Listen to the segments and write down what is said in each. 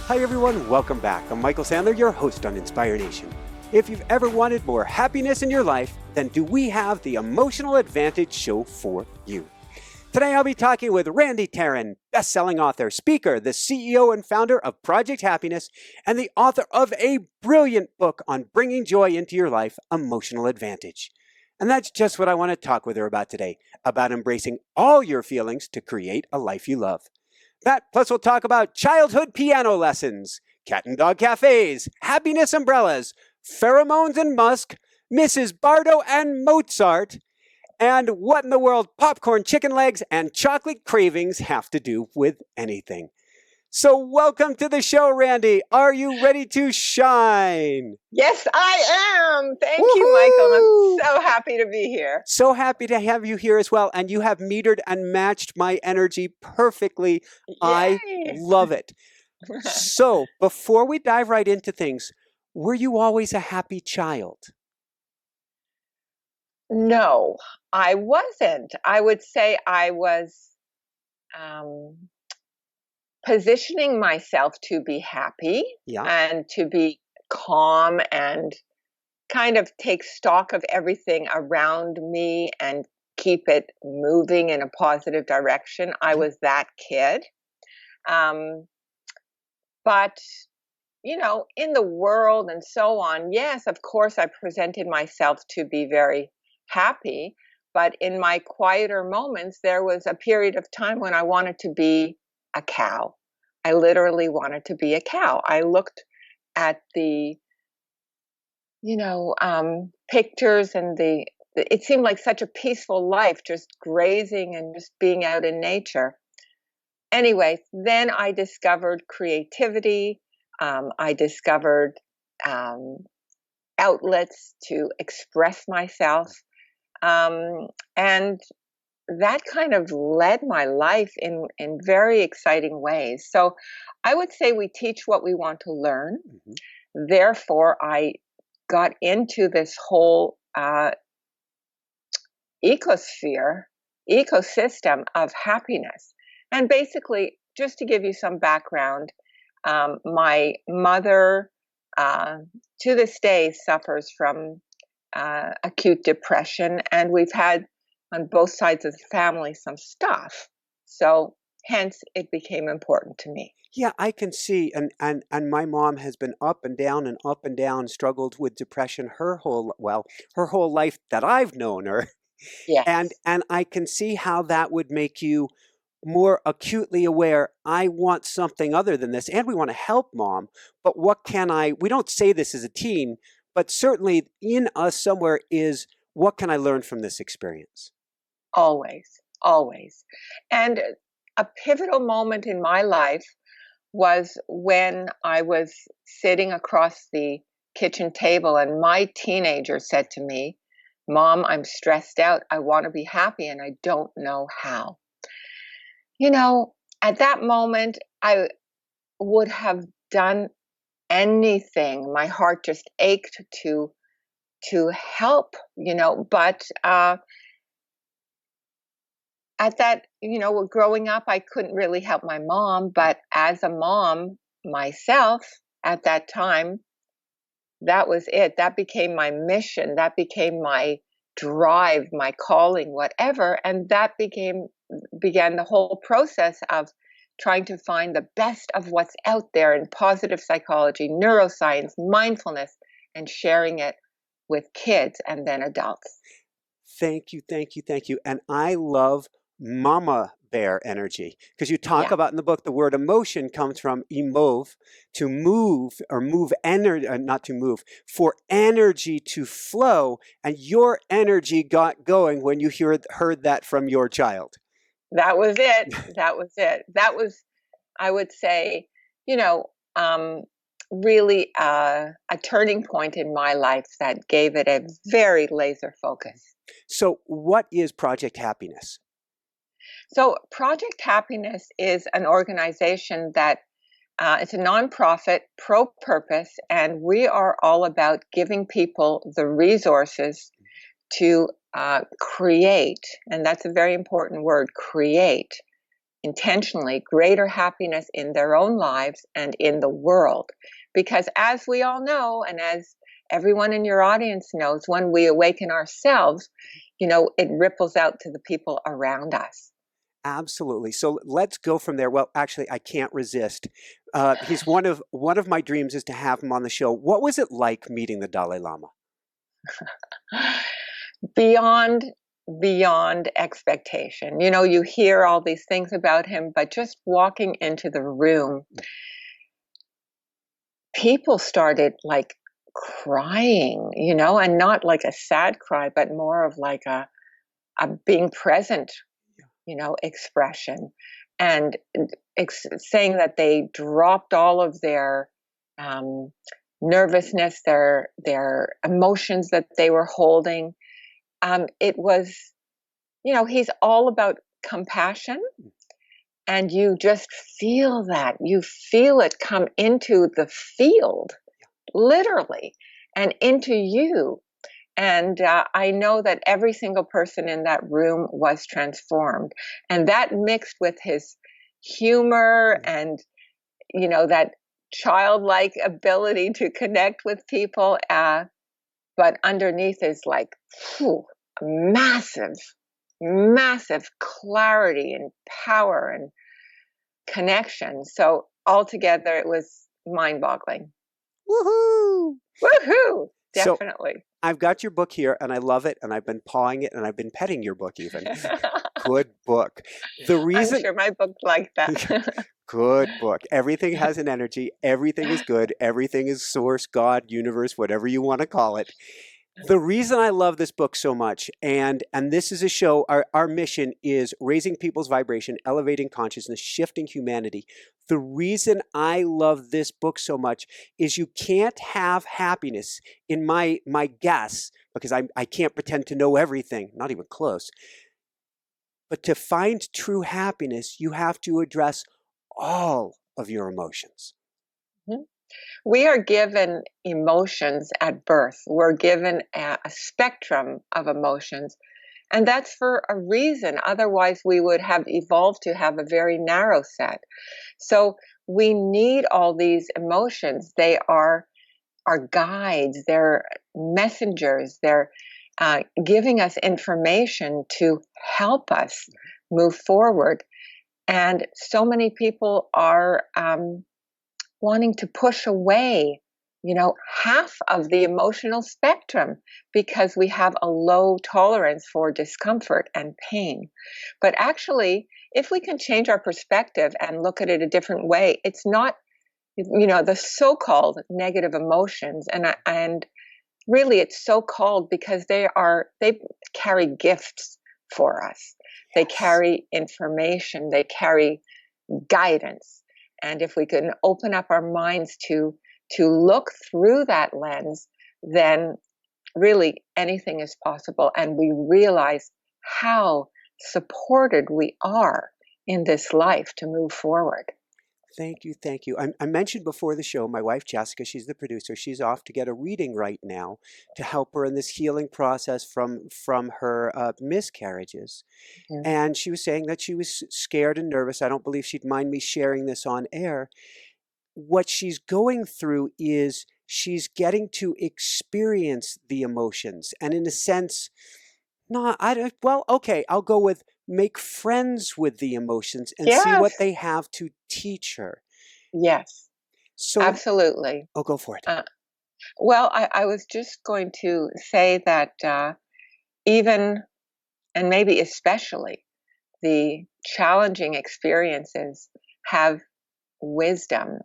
Hi everyone, welcome back. I'm Michael Sandler, your host on Inspire Nation. If you've ever wanted more happiness in your life, then do we have the Emotional Advantage show for you. Today I'll be talking with Randy TARAN, best-selling author, speaker, the CEO and founder of Project Happiness, and the author of a brilliant book on bringing joy into your life, Emotional Advantage. And that's just what I want to talk with her about today, about embracing all your feelings to create a life you love. That, plus we'll talk about childhood piano lessons, cat and dog cafes, happiness umbrellas, pheromones and musk, Mrs. Bardo and Mozart, and what in the world popcorn, chicken legs, and chocolate cravings have to do with anything. So welcome to the show, Randy. Are you ready to shine? Yes, I am. Thank Woohoo! you, Michael. I'm so happy to be here. So happy to have you here as well. And you have metered and matched my energy perfectly. Yay. I love it. So before we dive right into things, were you always a happy child? No, I wasn't. I would say I was positioning myself to be happy and to be calm and kind of take stock of everything around me and keep it moving in a positive direction. I was that kid. But in the world and so on, yes, of course, I presented myself to be very happy. But in my quieter moments, there was a period of time when I wanted to be a cow. I literally wanted to be a cow. I looked at the, pictures and it seemed like such a peaceful life, just grazing and just being out in nature. Anyway, then I discovered creativity. I discovered outlets to express myself. And that kind of led my life in very exciting ways. So I would say we teach what we want to learn. Mm-hmm. Therefore, I got into this whole ecosystem of happiness. And basically, just to give you some background, my mother, to this day, suffers from acute depression, and we've had on both sides of the family some stuff. So hence, it became important to me. Yeah, I can see, and my mom has been up and down, struggled with depression her whole life that I've known her. Yes. And I can see how that would make you more acutely aware, I want something other than this, and we want to help mom, but we don't say this as a teen, but certainly in us somewhere is, what can I learn from this experience? Always, always. And a pivotal moment in my life was when I was sitting across the kitchen table and my teenager said to me, "Mom, I'm stressed out. I want to be happy and I don't know how." At that moment, I would have done anything. My heart just ached to help, but at that, growing up, I couldn't really help my mom, but as a mom myself at that time, that was it. That became my mission. That became my drive, my calling, whatever. And that began the whole process of trying to find the best of what's out there in positive psychology, neuroscience, mindfulness, and sharing it with kids and then adults. Thank you. And I love mama bear energy, because you talk about in the book, the word emotion comes from emove, to move, or move energy, not to move, for energy to flow. And your energy got going when you heard that from your child. That was it. That was, I would say, really a turning point in my life that gave it a very laser focus. So what is Project Happiness? So Project Happiness is an organization that it's a nonprofit, pro-purpose, and we are all about giving people the resources to create, and that's a very important word, create intentionally greater happiness in their own lives and in the world. Because as we all know, and as everyone in your audience knows, when we awaken ourselves, it ripples out to the people around us. Absolutely. So let's go from there. Well, actually, I can't resist. He's one of my dreams is to have him on the show. What was it like meeting the Dalai Lama? Beyond expectation. You hear all these things about him, but just walking into the room, people started like crying, and not like a sad cry, but more of like a being present, expression, and saying that they dropped all of their nervousness, their emotions that they were holding. It was, he's all about compassion, and you just feel that. You feel it come into the field, literally, and into you. And I know that every single person in that room was transformed. And that mixed with his humor and, that childlike ability to connect with people. But underneath is like massive, massive clarity and power and connection. So altogether, it was mind-boggling. Woohoo! Woohoo! Definitely. So, I've got your book here, and I love it, and I've been pawing it, and I've been petting your book even. Good book. I'm sure my book's like that. Good book. Everything has an energy. Everything is good. Everything is source, God, universe, whatever you want to call it. The reason I love this book so much, and this is a show, our mission is raising people's vibration, elevating consciousness, shifting humanity. The reason I love this book so much is you can't have happiness, in my guess, because I can't pretend to know everything, not even close. But to find true happiness, you have to address all of your emotions. Mm-hmm. We are given emotions at birth. We're given a spectrum of emotions, and that's for a reason. Otherwise, we would have evolved to have a very narrow set. So we need all these emotions. They are our guides. They're messengers. They're giving us information to help us move forward. And so many people are wanting to push away, half of the emotional spectrum because we have a low tolerance for discomfort and pain. But actually, if we can change our perspective and look at it a different way, it's not, the so-called negative emotions, and really it's so-called because they carry gifts for us. They carry information, they carry guidance. And if we can open up our minds to look through that lens, then really anything is possible. And we realize how supported we are in this life to move forward. Thank you. Thank you. I mentioned before the show, my wife, Jessica, she's the producer. She's off to get a reading right now to help her in this healing process from her miscarriages. Mm-hmm. And she was saying that she was scared and nervous. I don't believe she'd mind me sharing this on air. What she's going through is she's getting to experience the emotions. And in a sense, I'll go with make friends with the emotions and see what they have to teach her. Yes. So absolutely. Oh, go for it. Well, I was just going to say that even, and maybe especially, the challenging experiences have wisdom,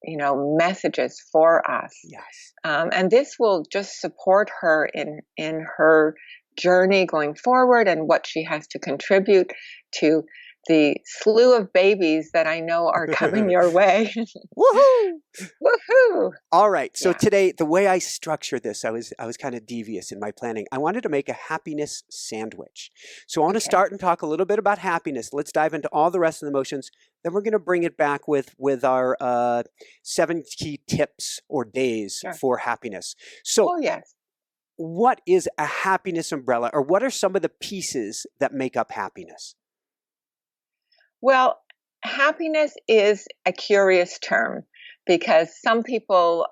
messages for us. Yes. And this will just support her in her journey going forward and what she has to contribute to the slew of babies that I know are coming your way. Woohoo! Woohoo! All right. So today, the way I structured this, I was kind of devious in my planning. I wanted to make a happiness sandwich. So I want to start and talk a little bit about happiness. Let's dive into all the rest of the emotions. Then we're going to bring it back with our 7 key tips or days for happiness. So what is a happiness umbrella, or what are some of the pieces that make up happiness? Well, happiness is a curious term because some people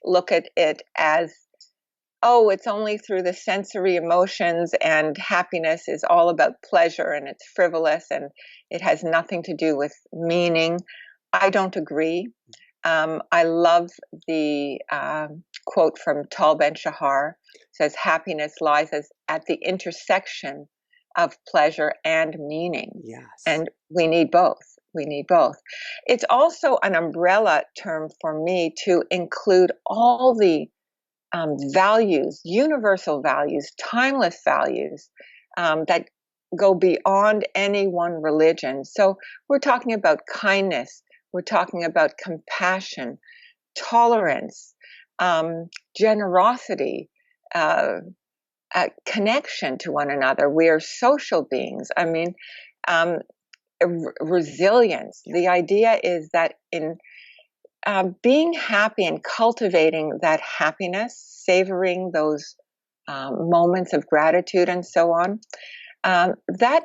look at it as, oh, it's only through the sensory emotions, and happiness is all about pleasure and it's frivolous and it has nothing to do with meaning. I don't agree. I love the quote from Tal Ben-Shahar, says happiness lies at the intersection of pleasure and meaning. Yes. And we need both. We need both. It's also an umbrella term for me to include all the values, universal values, timeless values that go beyond any one religion. So we're talking about kindness, we're talking about compassion, tolerance, generosity, connection to one another. We are social beings. I mean, resilience. The idea is that in being happy and cultivating that happiness, savoring those moments of gratitude and so on, that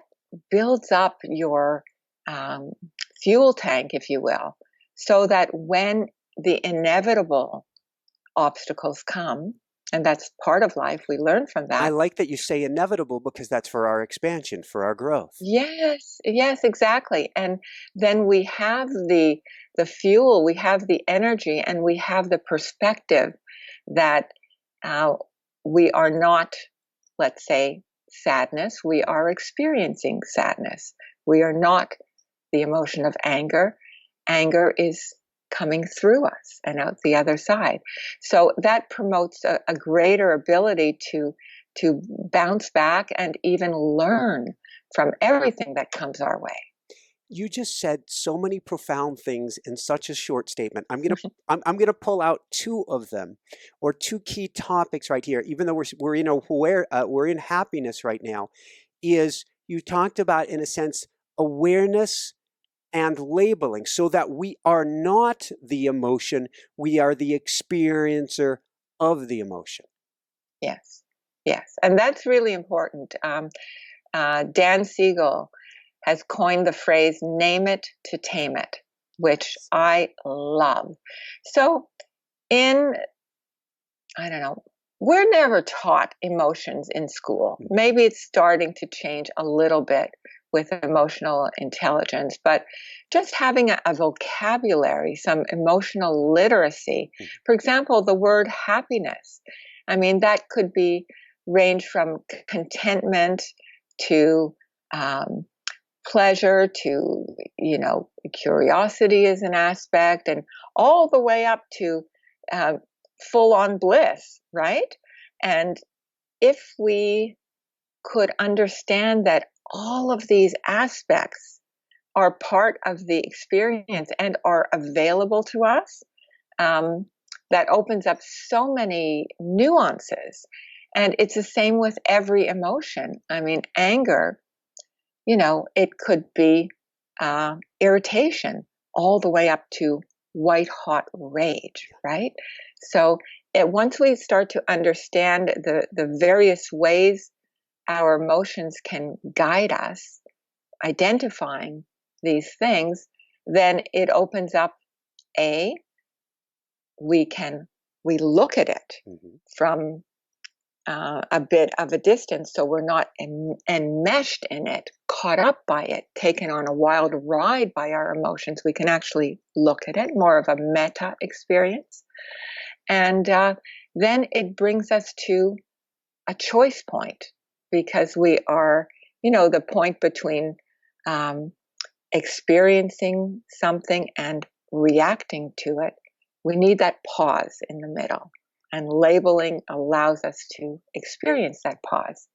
builds up your fuel tank, if you will, so that when the inevitable obstacles come, and that's part of life, we learn from that. I like that you say inevitable because that's for our expansion, for our growth. Yes, yes, exactly. And then we have the fuel, we have the energy, and we have the perspective that we are not, let's say, sadness. We are experiencing sadness. We are not the emotion of anger. Anger is coming through us and out the other side. So that promotes a greater ability to bounce back and even learn from everything that comes our way. You just said so many profound things in such a short statement. I'm gonna pull out two of them, or two key topics right here. Even though we're in happiness right now, is you talked about, in a sense, awareness and labeling, so that we are not the emotion, we are the experiencer of the emotion. Yes, yes, and that's really important. Dan Siegel has coined the phrase "name it to tame it," which I love. So, I don't know, we're never taught emotions in school. Maybe it's starting to change a little bit with emotional intelligence, but just having a vocabulary, some emotional literacy. For example, the word happiness. I mean, that could be range from contentment to pleasure to, curiosity is an aspect, and all the way up to full on bliss, right? And if we could understand that all of these aspects are part of the experience and are available to us, that opens up so many nuances. And it's the same with every emotion. I mean, anger, it could be irritation all the way up to white hot rage, right? So once we start to understand the various ways our emotions can guide us, identifying these things, then it opens up we look at it from a bit of a distance, so we're not enmeshed in it, caught up by it, taken on a wild ride by our emotions. We can actually look at it, more of a meta experience. And then it brings us to a choice point, because we are, the point between experiencing something and reacting to it. We need that pause in the middle. And labeling allows us to experience that pause.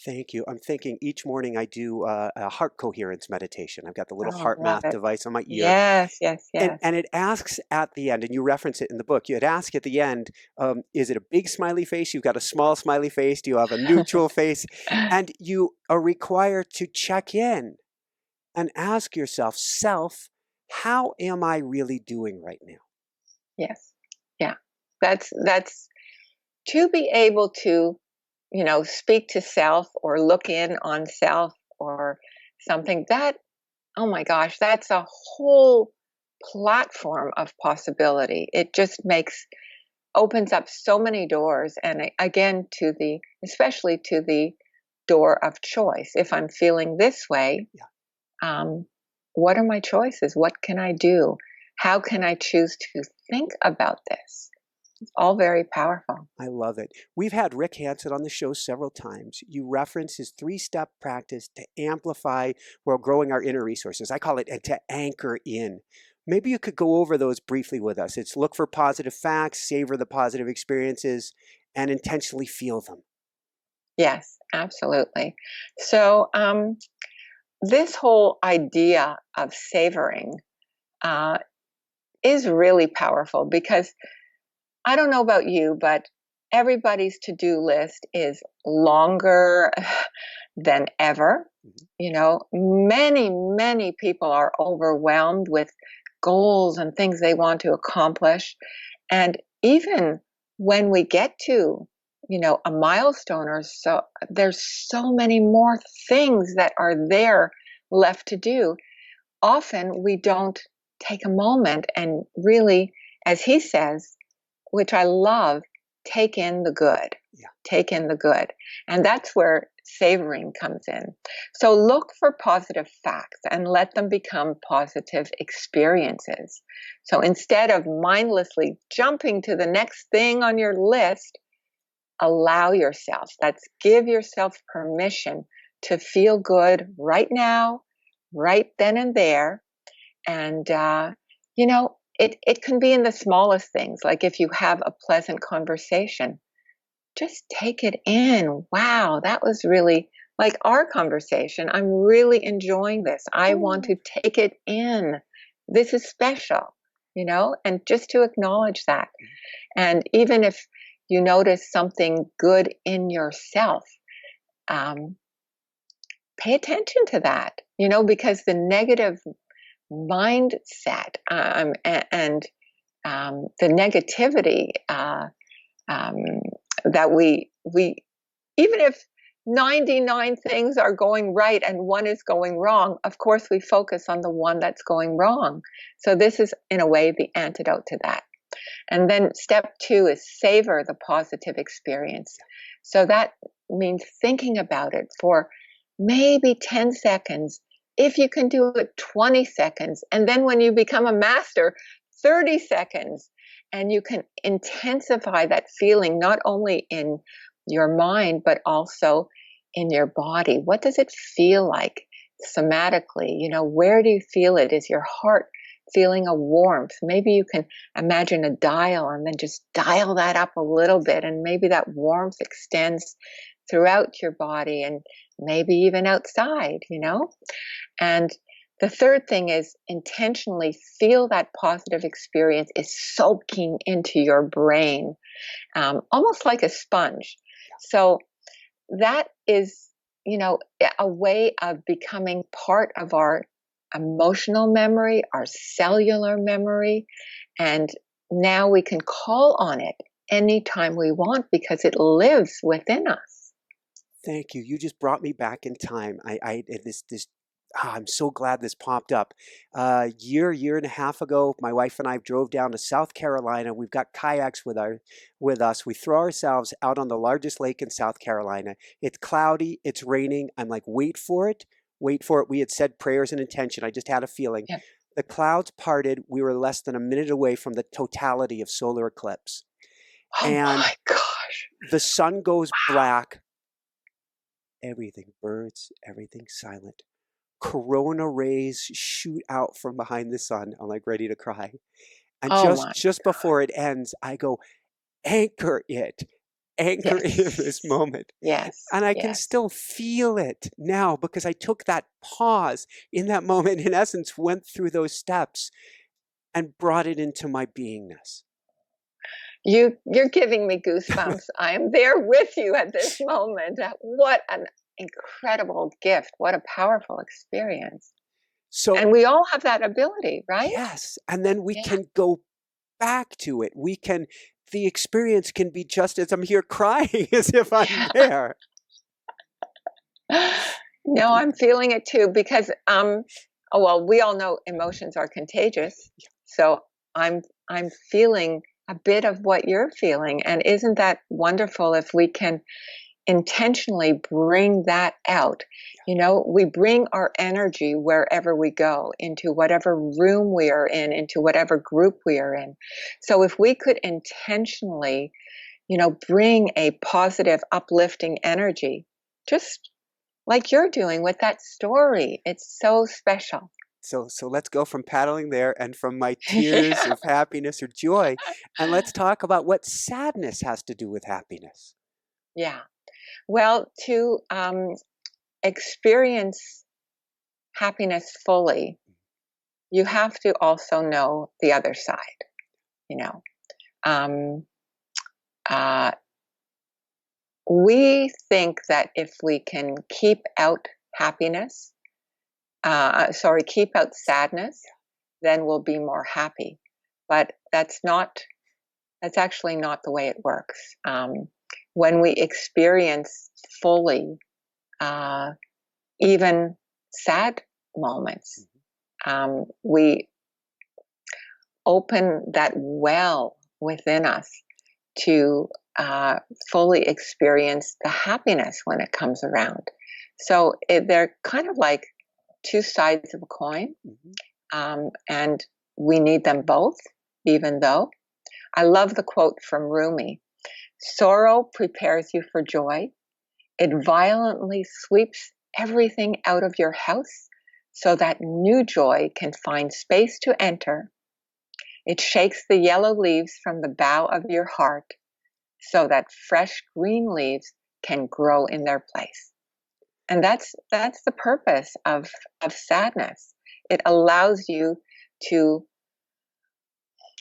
Thank you. I'm thinking each morning I do a heart coherence meditation. I've got the little Oh, heart love math it. device on my ear. Yes, yes, yes. And it asks at the end, and you reference it in the book, you'd ask at the end, is it a big smiley face? You've got a small smiley face? Do you have a neutral face? And you are required to check in and ask yourself, how am I really doing right now? Yes. Yeah. That's to be able to, speak to self or look in on self or something that oh my gosh, that's a whole platform of possibility. It just opens up so many doors. And again, especially to the door of choice. If I'm feeling this way, um, what are my choices? What can I do? How can I choose to think about this? It's all very powerful. I love it. We've had Rick Hansen on the show several times. You reference his 3-step practice to amplify while growing our inner resources. I call it to anchor in. Maybe you could go over those briefly with us. It's look for positive facts, savor the positive experiences, and intentionally feel them. Yes, absolutely. So this whole idea of savoring is really powerful, because I don't know about you, but everybody's to-do list is longer than ever. Many, many people are overwhelmed with goals and things they want to accomplish. And even when we get to, a milestone or so, there's so many more things that are there left to do. Often we don't take a moment and really, as he says, which I love, take in the good. Yeah. Take in the good. And that's where savoring comes in. So look for positive facts and let them become positive experiences. So instead of mindlessly jumping to the next thing on your list, allow yourself. Give yourself permission to feel good right now, right then and there. And, it can be in the smallest things, like if you have a pleasant conversation, just take it in. Wow, that was really like our conversation. I'm really enjoying this. I want to take it in. This is special, and just to acknowledge that. And even if you notice something good in yourself, pay attention to that, because the negative mindset and the negativity that we even if 99 things are going right and one is going wrong, of course we focus on the one that's going wrong. So this is, in a way, the antidote to that. And then step 2 is savor the positive experience. So that means thinking about it for maybe 10 seconds. If you can do it 20 seconds, and then when you become a master, 30 seconds, and you can intensify that feeling not only in your mind, but also in your body. What does it feel like somatically? Where do you feel it? Is your heart feeling a warmth? Maybe you can imagine a dial and then just dial that up a little bit, and maybe that warmth extends throughout your body and maybe even outside, And the third thing is intentionally feel that positive experience is soaking into your brain, almost like a sponge. So that is, a way of becoming part of our emotional memory, our cellular memory, and now we can call on it anytime we want because it lives within us. Thank you. You just brought me back in time. I'm so glad this popped up. Year and a half ago, my wife and I drove down to South Carolina. We've got kayaks with us. We throw ourselves out on the largest lake in South Carolina. It's cloudy. It's raining. I'm like, wait for it. Wait for it. We had said prayers and intention. I just had a feeling. Yeah. The clouds parted. We were less than a minute away from the totality of solar eclipse. Oh my gosh. The sun goes black. Everything birds, everything silent. Corona rays shoot out from behind the sun. I'm like ready to cry. And just before it ends, I go, anchor it. Anchor in this moment. Yes. And I can still feel it now because I took that pause in that moment, in essence, went through those steps and brought it into my beingness. You're giving me goosebumps. I am there with you at this moment. What an incredible gift. What a powerful experience. And we all have that ability, right? Yes. And then we can go back to it. The experience can be just as I'm here crying as if I'm there. No, I'm feeling it too, because Oh, well, we all know emotions are contagious. So I'm feeling a bit of what you're feeling. And isn't that wonderful if we can intentionally bring that out? You know, we bring our energy wherever we go, into whatever room we are in, into whatever group we are in. So if we could intentionally, bring a positive, uplifting energy, just like you're doing with that story, it's so special. So let's go from paddling there and from my tears of happiness or joy, and let's talk about what sadness has to do with happiness. Yeah. Well, to experience happiness fully, you have to also know the other side. You know, um, uh, we think that if we can keep out happiness, keep out sadness, then we'll be more happy. But that's not. That's actually not the way it works. When we experience fully, uh, even sad moments, we open that well within us to fully experience the happiness when it comes around. So they're kind of like two sides of a coin, and we need them both, even though. I love the quote from Rumi: sorrow prepares you for joy. It violently sweeps everything out of your house so that new joy can find space to enter. It shakes the yellow leaves from the bough of your heart so that fresh green leaves can grow in their place. And that's the purpose of sadness. It allows you to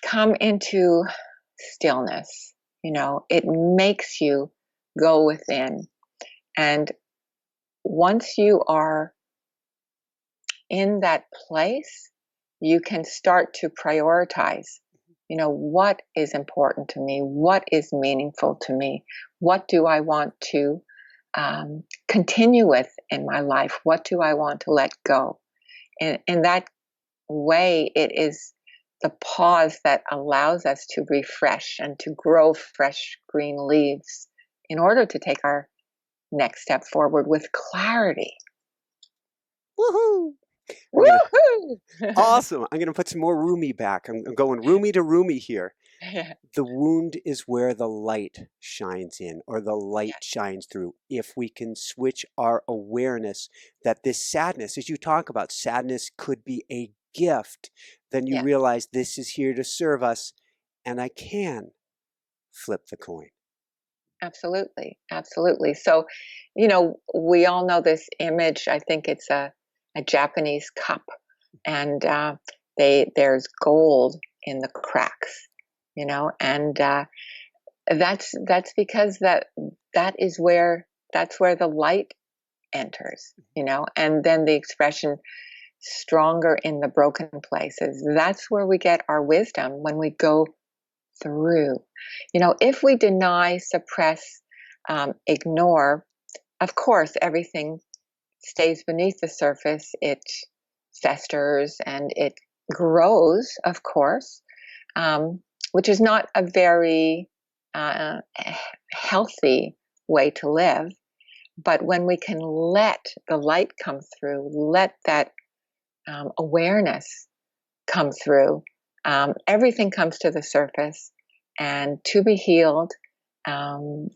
come into stillness. It makes you go within. And once you are in that place, you can start to prioritize. What is important to me? What is meaningful to me? What do I want to continue with in my life? What do I want to let go? In that way, it is the pause that allows us to refresh and to grow fresh green leaves in order to take our next step forward with clarity. Woohoo! Woohoo! Awesome. I'm gonna put some more Rumi back. I'm going Rumi to Rumi here. The wound is where the light shines in, or the light shines through. If we can switch our awareness that this sadness, as you talk about, sadness could be a gift, then you realize this is here to serve us, and I can flip the coin. Absolutely. Absolutely. So, we all know this image. I think it's a Japanese cup, and there's gold in the cracks, and that's because that's where the light enters, and then the expression stronger in the broken places. That's where we get our wisdom when we go through. If we deny, suppress, ignore, of course, everything stays beneath the surface. It festers and it grows, of course, which is not a very healthy way to live. But when we can let the light come through, let that awareness come through, everything comes to the surface, and to be healed, and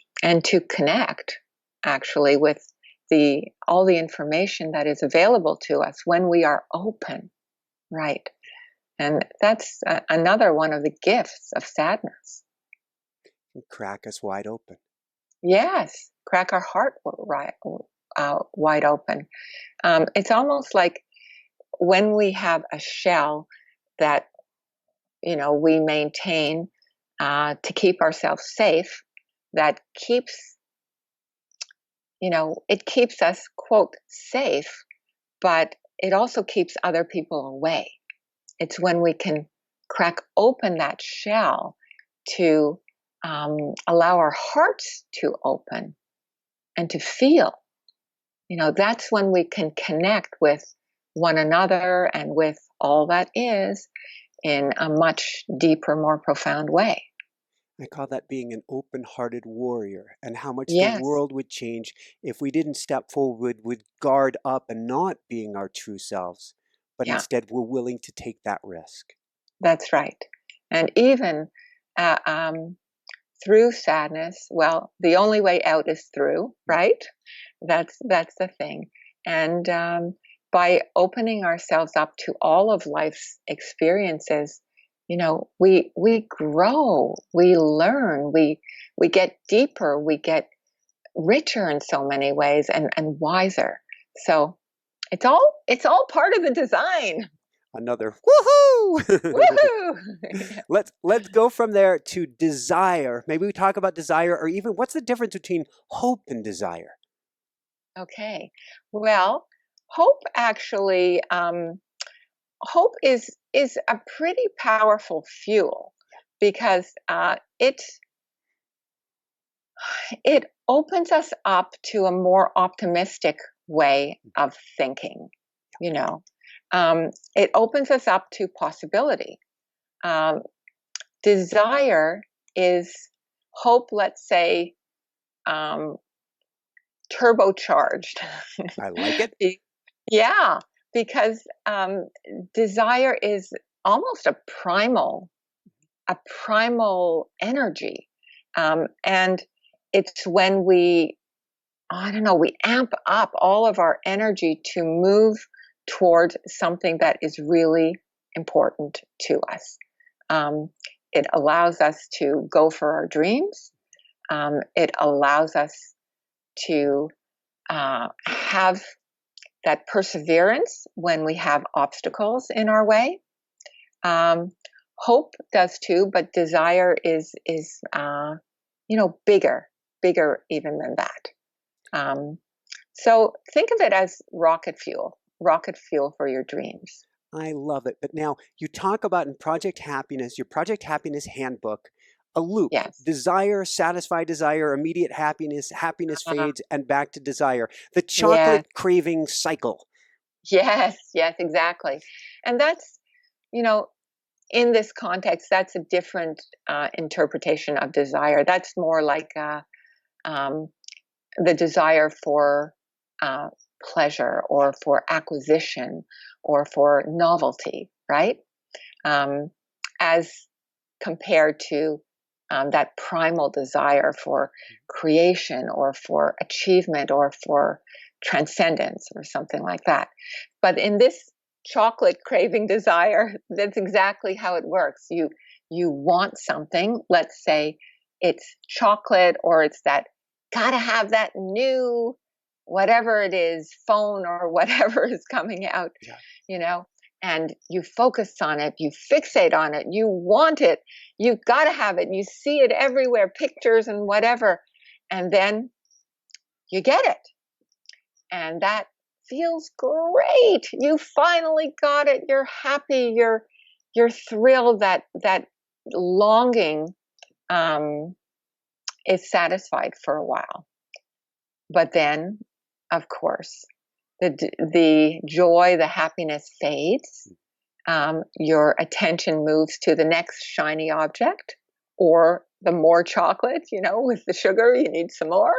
to connect actually with all the information that is available to us when we are open, right? And that's another one of the gifts of sadness. Crack us wide open. Yes, crack our heart wide open. It's almost like when we have a shell that we maintain to keep ourselves safe, that keeps it keeps us, quote, safe, but it also keeps other people away. It's when we can crack open that shell to allow our hearts to open and to feel. That's when we can connect with one another and with all that is in a much deeper, more profound way. I call that being an open-hearted warrior, and how much the Yes. world would change if we didn't step forward with guard up and not being our true selves, but Yeah, instead we're willing to take that risk. that's right. And even uh, um, through sadness, well, the only way out is through, right? That's the thing. And by opening ourselves up to all of life's experiences, we grow, we learn, we get deeper, we get richer in so many ways, and wiser. So it's all part of the design. Another woohoo! Woohoo! Let's go from there to desire. Maybe we talk about desire, or even what's the difference between hope and desire? Okay. Well, hope actually, hope is a pretty powerful fuel because it opens us up to a more optimistic way of thinking. You know, it opens us up to possibility. Um, Desire is hope, let's say, um, turbocharged. I like it. Yeah, because desire is almost a primal energy, and it's when I don't know, we amp up all of our energy to move towards something that is really important to us. Um, it allows us to go for our dreams. It allows us to have that perseverance when we have obstacles in our way. Um, Hope does too, but desire is bigger even than that. So think of it as rocket fuel for your dreams. I love it. But now you talk about in Project Happiness, your Project Happiness Handbook, a loop. Yes. Desire, satisfy desire, immediate happiness, happiness Uh, fades, and back to desire. The yes. chocolate craving cycle. Yes. Yes. Exactly. And that's, you know, in this context, that's a different interpretation of desire. That's more like um, the desire for uh, pleasure or for acquisition or for novelty, right? Um, as compared to that primal desire for creation or for achievement or for transcendence or something like that. But in this chocolate craving desire, that's exactly how it works. You want something, let's say it's chocolate or it's that gotta have that new whatever it is, phone or whatever is coming out, Yeah. you know, and you focus on it, you fixate on it, you want it, you've got to have it, you see it everywhere, pictures and whatever, and then you get it. And that feels great. You finally got it. You're happy. You're thrilled. That longing is satisfied for a while. But then, of course, the joy, the happiness fades. Your attention moves to the next shiny object or the more chocolate, with the sugar, you need some more,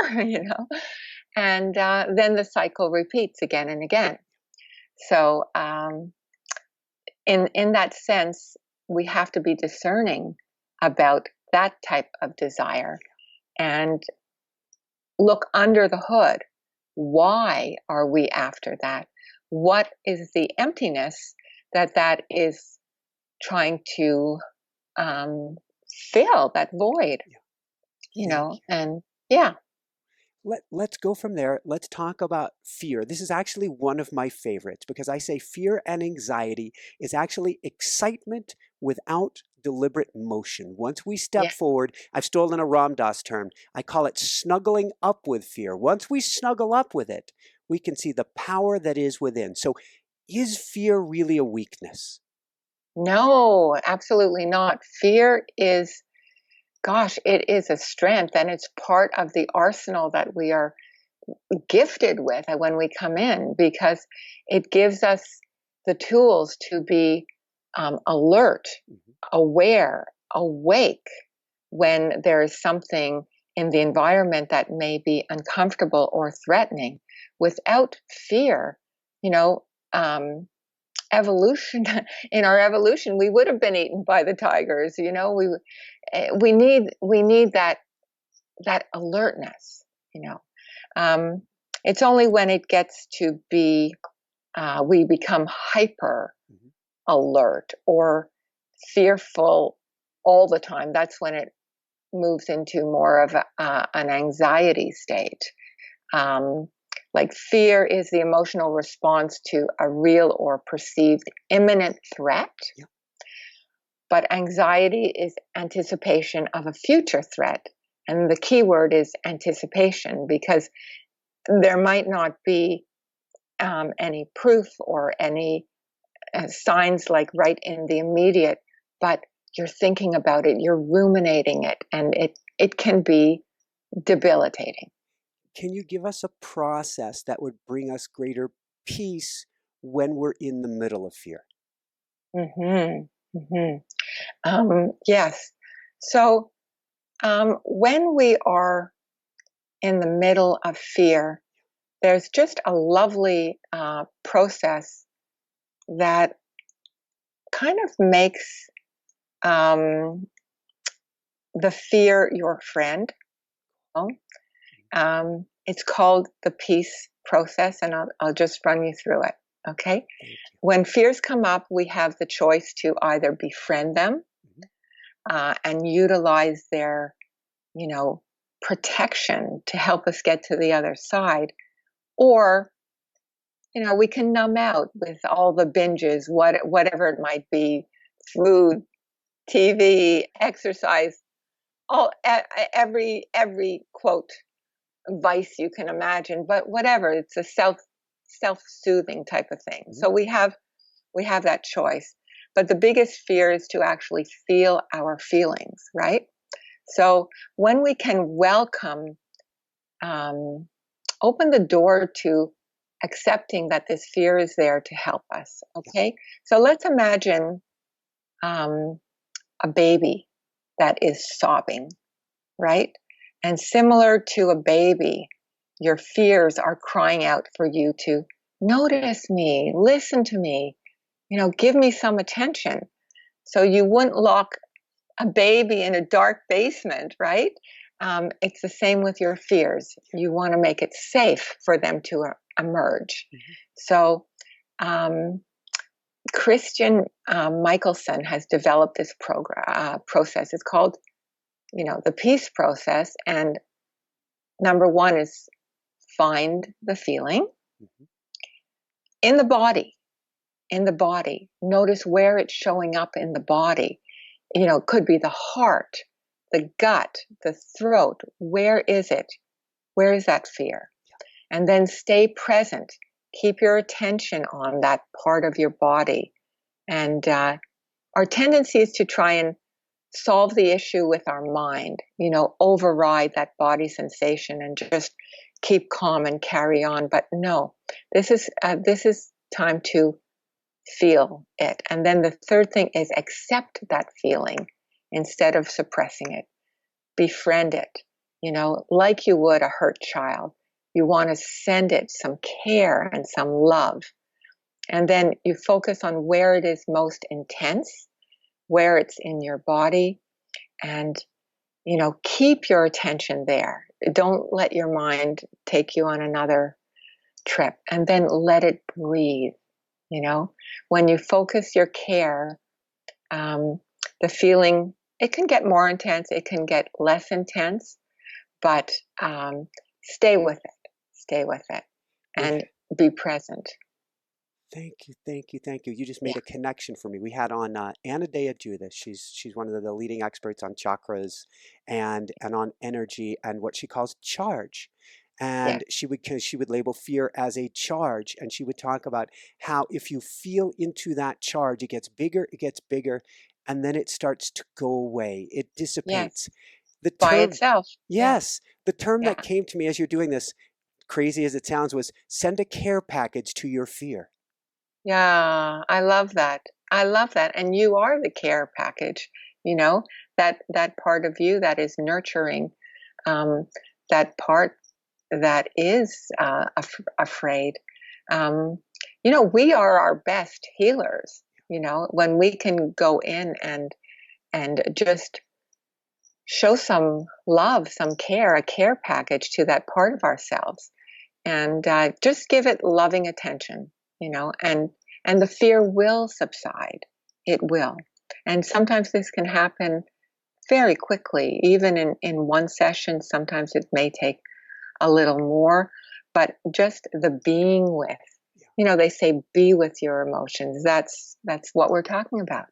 and then the cycle repeats again and again. So, in that sense, we have to be discerning about that type of desire and look under the hood. Why are we after that? What is the emptiness that is trying to fill, that void? And yeah. Let's go from there. Let's talk about fear. This is actually one of my favorites because I say fear and anxiety is actually excitement without deliberate motion. Once we step Yeah. forward, I've stolen a Ram Dass term. I call it snuggling up with fear. Once we snuggle up with it, we can see the power that is within. So is fear really a weakness? No, absolutely not. Fear is, gosh, it is a strength, and it's part of the arsenal that we are gifted with when we come in, because it gives us the tools to be alert, aware, awake when there is something in the environment that may be uncomfortable or threatening without fear. Evolution, in our evolution, we would have been eaten by the tigers. We need that alertness. It's only when it gets to be we become hyper alert or fearful all the time. That's when it moves into more of an anxiety state. Like fear is the emotional response to a real or perceived imminent threat. Yeah. But anxiety is anticipation of a future threat. And the key word is anticipation, because there might not be any proof or any signs like right in the immediate, but you're thinking about it, you're ruminating it, and it can be debilitating. Can you give us a process that would bring us greater peace when we're in the middle of fear? Yes. So when we are in the middle of fear, there's just a lovely process that kind of makes the fear your friend. It's called the peace process, and I'll just run you through it. Okay. When fears come up, we have the choice to either befriend them and utilize their, protection to help us get to the other side, or we can numb out with all the binges, whatever it might be, food, TV, exercise, every quote vice you can imagine, but whatever, it's a self-soothing type of thing. So we have that choice. But the biggest fear is to actually feel our feelings, right? So when we can welcome, open the door to accepting that this fear is there to help us. Okay. So let's imagine a baby that is sobbing, right? And similar to a baby, your fears are crying out for you to notice me, listen to me, give me some attention. So you wouldn't lock a baby in a dark basement, right? It's the same with your fears. You want to make it safe for them to emerge. So Christian Michelson has developed this process. It's called, the peace process. And number one is find the feeling in the body. In the body, notice where it's showing up in the body. It could be the heart, the gut, the throat. Where is it? Where is that fear? And then stay present. Keep your attention on that part of your body. And our tendency is to try and solve the issue with our mind, override that body sensation and just keep calm and carry on. But no, this is time to feel it. And then the third thing is accept that feeling instead of suppressing it. Befriend it, like you would a hurt child. You want to send it some care and some love. And then you focus on where it is most intense, where it's in your body, and, keep your attention there. Don't let your mind take you on another trip, and then let it breathe. When you focus your care, the feeling, it can get more intense, it can get less intense, but stay with it and be present. Thank you. You just made a connection for me. We had on Anna Dea do this. She's one of the leading experts on chakras and on energy and what she calls charge. And she would label fear as a charge, and she would talk about how if you feel into that charge, it gets bigger, and then it starts to go away. It dissipates. By itself. Yes. The term that came to me as you're doing this, crazy as it sounds, was send a care package to your fear. Yeah, I love that. I love that. And you are the care package, you know, that part of you that is nurturing, um, that part that is afraid. Um, we are our best healers, when we can go in and just show some love, some care, a care package to that part of ourselves, and just give it loving attention, and the fear will subside. It will. And sometimes this can happen very quickly, even in one session. Sometimes it may take a little more, but just the being with, they say be with your emotions. That's what we're talking about.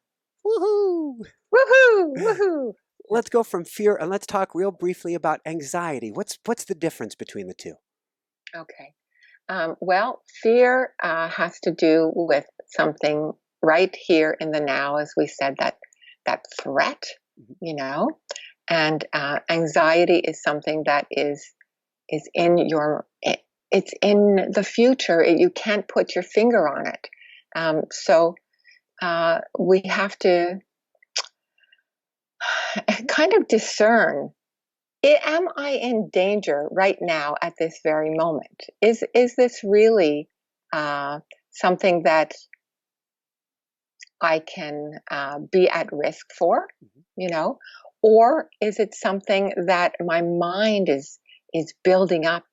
Woohoo! Woohoo! Woohoo! Let's go from fear and let's talk real briefly about anxiety. What's the difference between the two? Okay. Well, fear has to do with something right here in the now, as we said, that threat, and anxiety is something that is in it's in the future. You can't put your finger on it. So we have to kind of discern. Am I in danger right now at this very moment? Is this really something that I can be at risk for? Or is it something that my mind is building up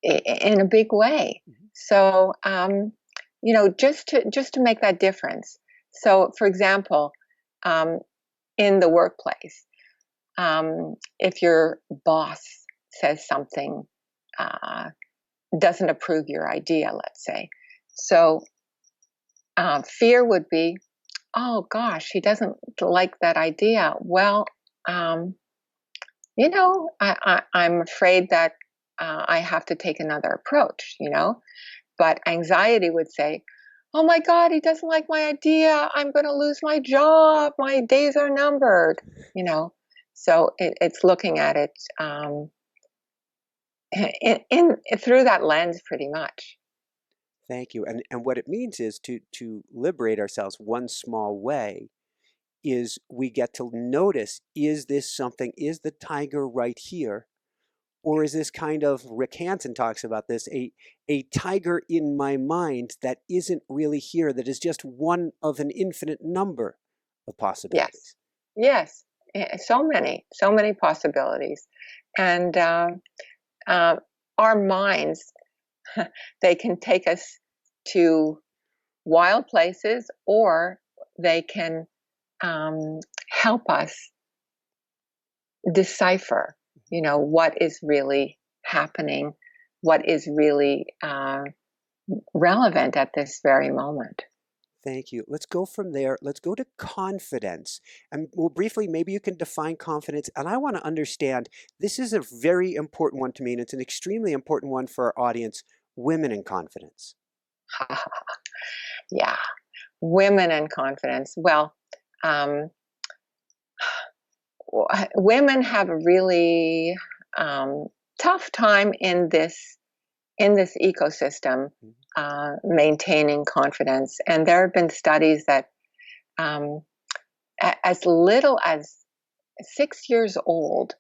in a big way? So just to make that difference. So, for example, in the workplace. If your boss says something, doesn't approve your idea, let's say. So fear would be, oh gosh, he doesn't like that idea. Well, I'm afraid that I have to take another approach, But anxiety would say, oh my God, he doesn't like my idea. I'm going to lose my job. My days are numbered, So it's looking at it through that lens, pretty much. Thank you. And what it means is to liberate ourselves one small way is we get to notice, is the tiger right here? Or is this kind of, Rick Hansen talks about this, a tiger in my mind that isn't really here, that is just one of an infinite number of possibilities. Yes. So many possibilities. And our minds, they can take us to wild places, or they can help us decipher, what is really happening, what is really relevant at this very moment. Thank you. Let's go from there. Let's go to confidence. And well, briefly, maybe you can define confidence. And I want to understand, this is a very important one to me, and it's an extremely important one for our audience, women in confidence. Yeah, women in confidence. Well, women have a really tough time in this ecosystem, maintaining confidence. And there have been studies that as little as 6 years old,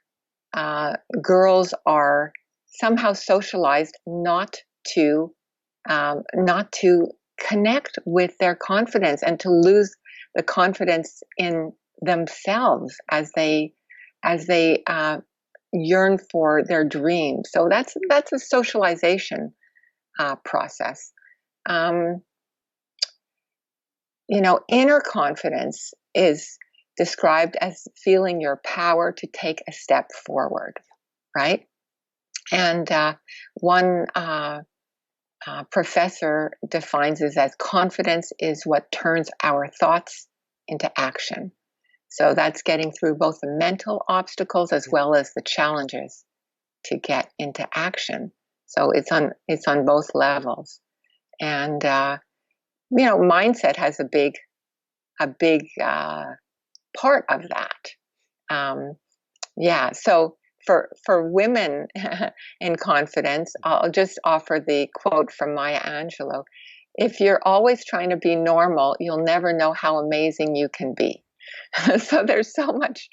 girls are somehow socialized not to connect with their confidence, and to lose the confidence in themselves as they yearn for their dreams. So that's a socialization process. Inner confidence is described as feeling your power to take a step forward, right? And one professor defines this as confidence is what turns our thoughts into action. So that's getting through both the mental obstacles as well as the challenges to get into action. So it's on both levels. And mindset has a big part of that. So for women in confidence, I'll just offer the quote from Maya Angelou. if you're always trying to be normal, you'll never know how amazing you can be. So there's so much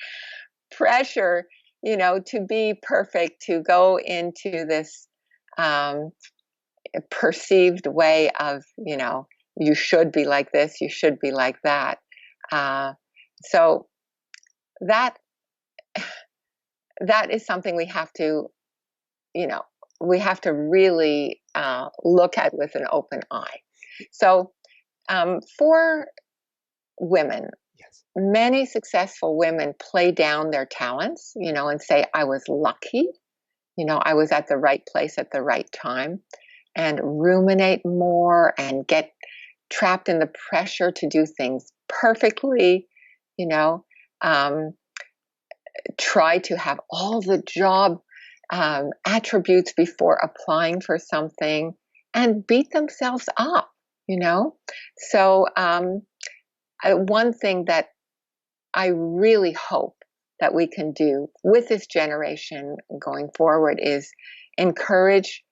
pressure, to be perfect, to go into this perceived way of, you should be like this, you should be like that. So that is something we have to, really look at with an open eye. So for women, Yes. many successful women play down their talents, and say, I was lucky, I was at the right place at the right time, and ruminate more and get trapped in the pressure to do things perfectly, try to have all the job attributes before applying for something and beat themselves up, So one thing that I really hope that we can do with this generation going forward is encourage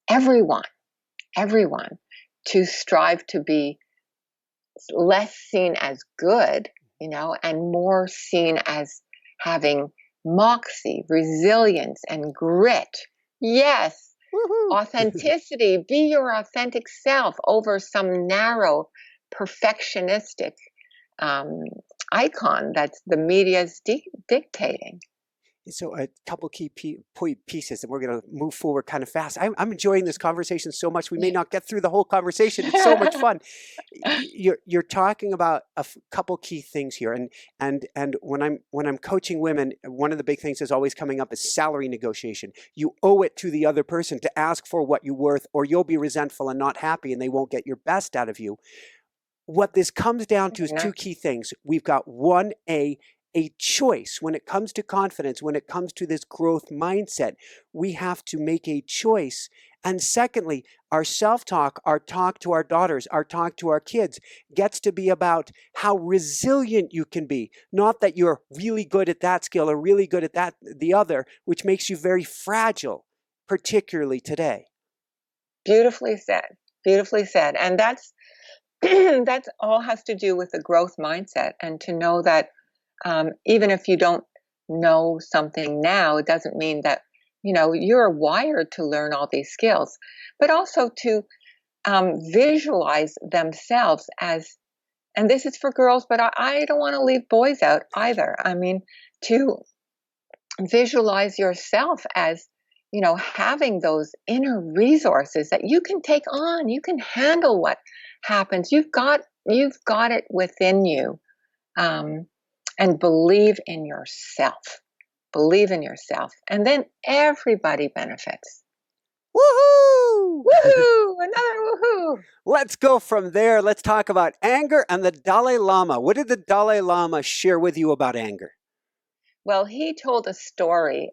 everyone to strive to be less seen as good, and more seen as having moxie, resilience, and grit. Yes, Woohoo! authenticity, be your authentic self over some narrow, perfectionistic icon that the media is dictating. So a couple key pieces, and we're going to move forward kind of fast. I'm enjoying this conversation so much. We may not get through the whole conversation. It's so much fun. You're talking about a couple key things here, and when I'm coaching women, one of the big things that's always coming up is salary negotiation. You owe it to the other person to ask for what you're worth, or you'll be resentful and not happy, and they won't get your best out of you. What this comes down to is two key things. We've got a choice when it comes to confidence, when it comes to this growth mindset. We have to make a choice. And secondly, our self-talk, our talk to our daughters, our talk to our kids gets to be about how resilient you can be. Not that you're really good at that skill or really good at the other, which makes you very fragile, particularly today. Beautifully said. Beautifully said. And that's that's all has to do with the growth mindset, and to know that even if you don't know something now, it doesn't mean that, you're wired to learn all these skills, but also to visualize themselves as, and this is for girls, but I don't want to leave boys out either. I mean, to visualize yourself as, having those inner resources that you can take on, you can handle what happens. You've got it within you. And believe in yourself. Believe in yourself. And then everybody benefits. Woohoo! Woohoo! Another woohoo! Let's go from there. Let's talk about anger and the Dalai Lama. What did the Dalai Lama share with you about anger? Well, he told a story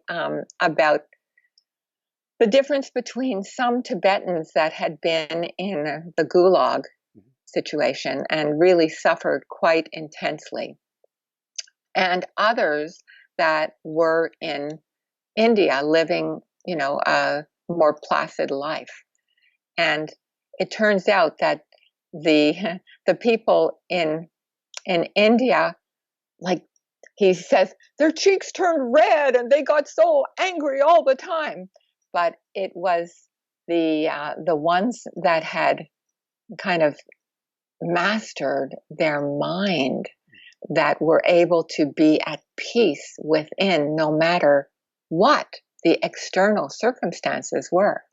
about the difference between some Tibetans that had been in the Gulag situation and really suffered quite intensely, and others that were in India living, a more placid life. And it turns out that the people in India, like he says, their cheeks turned red and they got so angry all the time. But it was the ones that had kind of mastered their mind that were able to be at peace within, no matter what the external circumstances were.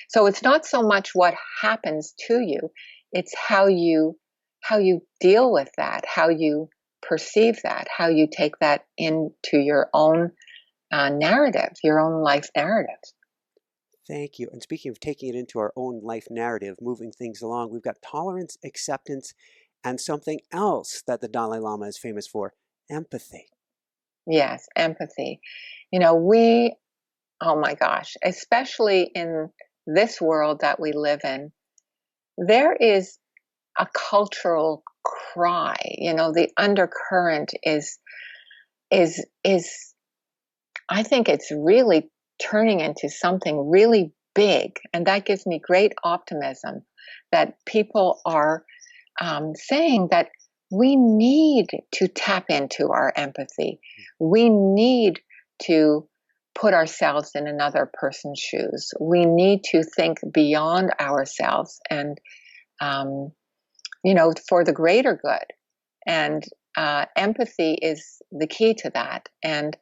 So it's not so much what happens to you, it's how you deal with that, how you perceive that, how you take that into your own narrative, your own life narrative. Thank you. And speaking of taking it into our own life narrative, moving things along, we've got tolerance, acceptance, and something else that the Dalai Lama is famous for, empathy. Yes, empathy. Oh my gosh, especially in this world that we live in, there is a cultural cry. The undercurrent is I think it's really turning into something really big, and that gives me great optimism. that people are saying that we need to tap into our empathy. We need to put ourselves in another person's shoes. We need to think beyond ourselves and, for the greater good. And empathy is the key to that. And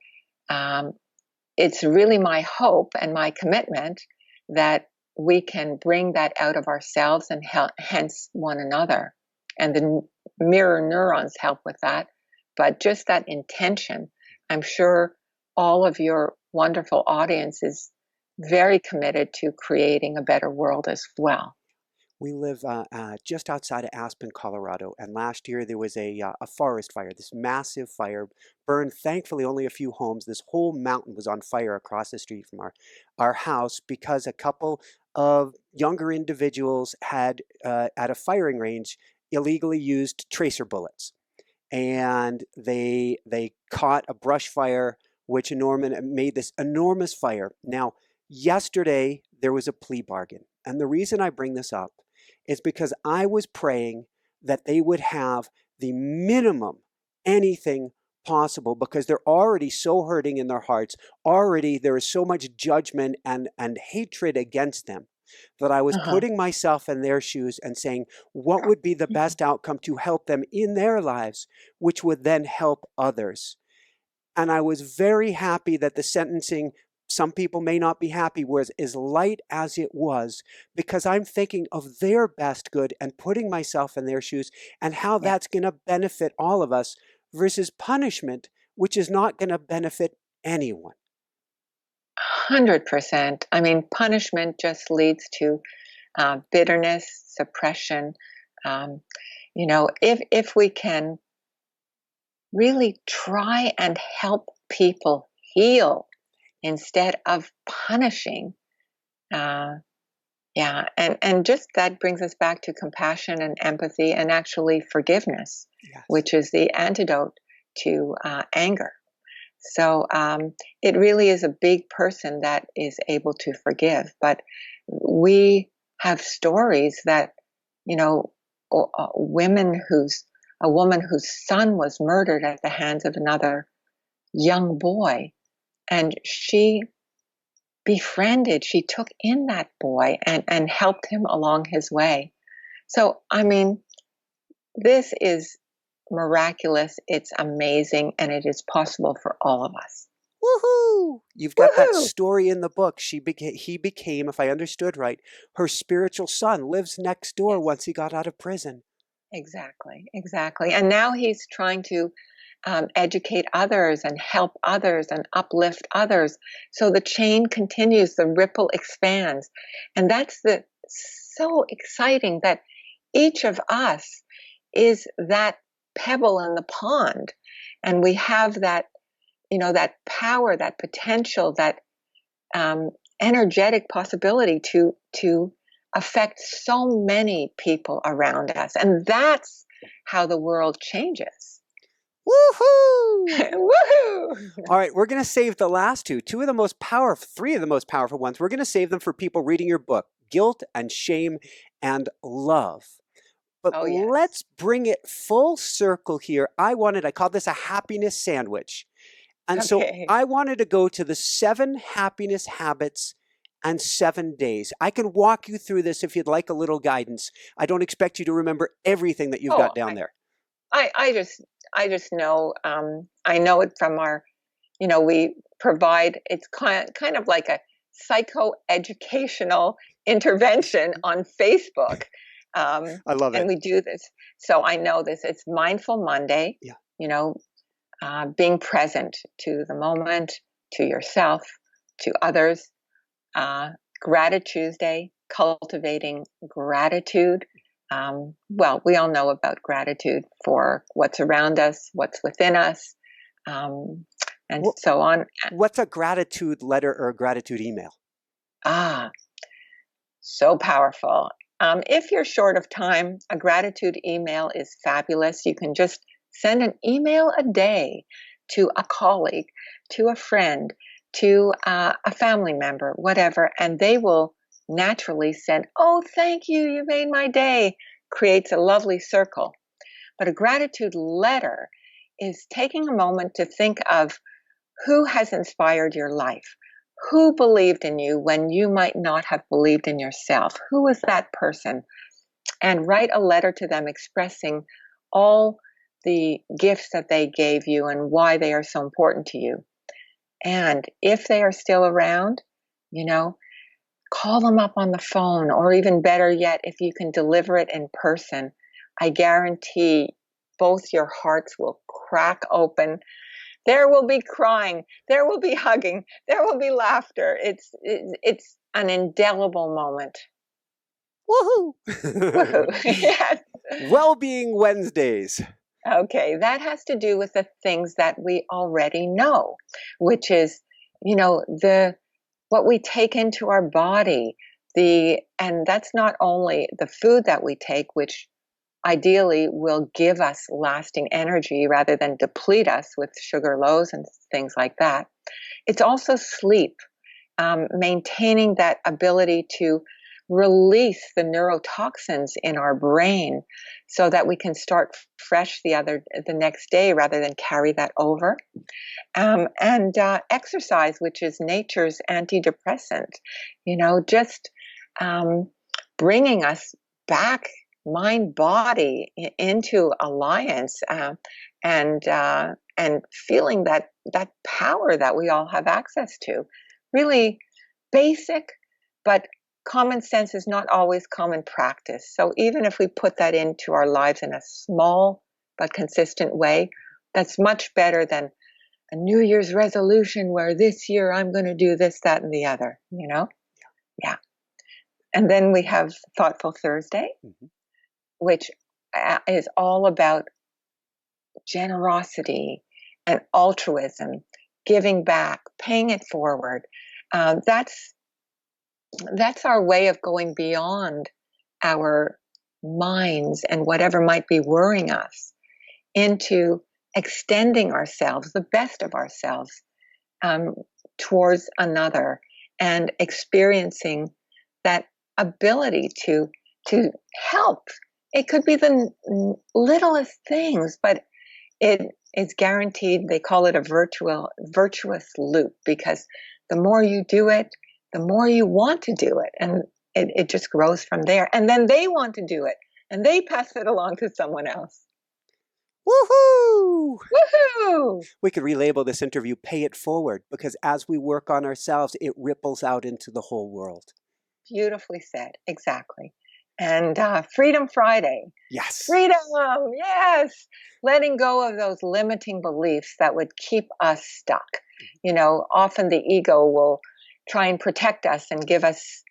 it's really my hope and my commitment that we can bring that out of ourselves and hence one another. And the mirror neurons help with that. But just that intention, I'm sure all of your wonderful audience is very committed to creating a better world as well. We live just outside of Aspen, Colorado, and last year there was a forest fire. This massive fire burned, thankfully, only a few homes. This whole mountain was on fire across the street from our house because a couple of younger individuals had, at a firing range, illegally used tracer bullets. And they caught a brush fire, which made this enormous fire. Now, yesterday, there was a plea bargain. And the reason I bring this up is because I was praying that they would have the minimum anything possible, because they're already so hurting in their hearts. Already there is so much judgment and hatred against them that I was putting myself in their shoes and saying, what would be the best outcome to help them in their lives, which would then help others. And I was very happy that the sentencing, some people may not be happy, was as light as it was, because I'm thinking of their best good and putting myself in their shoes and how that's going to benefit all of us versus punishment, which is not going to benefit anyone. 100%. I mean, punishment just leads to bitterness, suppression. If we can really try and help people heal instead of punishing, and just that brings us back to compassion and empathy and actually forgiveness, which is the antidote to anger. So it really is a big person that is able to forgive. But we have stories that, a woman whose son was murdered at the hands of another young boy, and she took in that boy and helped him along his way. So, I mean, this is miraculous, it's amazing, and it is possible for all of us. Woohoo! You've got that story in the book. He became, if I understood right, her spiritual son, lives next door once he got out of prison. Exactly. And now he's trying to educate others and help others and uplift others. So the chain continues, the ripple expands. And that's so exciting that each of us is that pebble in the pond, and we have that that power, that potential, that energetic possibility to affect so many people around us, and that's how the world changes. Woohoo! Woohoo! All right, we're going to save the last three of the most powerful ones. We're going to save them for people reading your book, Guilt and Shame and Love. But let's bring it full circle here. I called this a happiness sandwich. And so I wanted to go to the 7 happiness habits and 7 days. I can walk you through this if you'd like a little guidance. I don't expect you to remember everything that you've got down there. I just know, I know it from our, we provide, it's kind of like a psychoeducational intervention on Facebook. I love it. And we do this. So I know this. It's Mindful Monday, being present to the moment, to yourself, to others. Gratitude Tuesday, cultivating gratitude. Well, we all know about gratitude for what's around us, what's within us, and so on. What's a gratitude letter or a gratitude email? So powerful. If you're short of time, a gratitude email is fabulous. You can just send an email a day to a colleague, to a friend, to a family member, whatever, and they will naturally said, oh, thank you, you made my day, creates a lovely circle. But a gratitude letter is taking a moment to think of who has inspired your life, who believed in you when you might not have believed in yourself, who was that person, and write a letter to them expressing all the gifts that they gave you and why they are so important to you. And if they are still around, call them up on the phone, or even better yet, if you can deliver it in person, I guarantee both your hearts will crack open. There will be crying, there will be hugging, there will be laughter. It's an indelible moment. Woohoo! Woohoo! Yes. Well-being Wednesdays. Okay, that has to do with the things that we already know, which is, what we take into our body, and that's not only the food that we take, which ideally will give us lasting energy rather than deplete us with sugar lows and things like that. It's also sleep, maintaining that ability to release the neurotoxins in our brain so that we can start fresh the next day rather than carry that over. And exercise, which is nature's antidepressant, just bringing us back, mind body, into alliance, and feeling that power that we all have access to. Really basic, but common sense is not always common practice. So even if we put that into our lives in a small but consistent way, that's much better than a New Year's resolution where this year I'm going to do this, that, and the other, Yeah. And then we have Thoughtful Thursday, which is all about generosity and altruism, giving back, paying it forward. That's our way of going beyond our minds and whatever might be worrying us into extending ourselves, the best of ourselves, towards another, and experiencing that ability to help. It could be the littlest things, but it is guaranteed. They call it a virtuous loop, because the more you do it, the more you want to do it, and it just grows from there. And then they want to do it, and they pass it along to someone else. Woohoo! Woohoo! We could relabel this interview Pay It Forward, because as we work on ourselves, it ripples out into the whole world. Beautifully said. Exactly. And Freedom Friday. Yes. Freedom. Yes. Letting go of those limiting beliefs that would keep us stuck. Often the ego will try and protect us and give us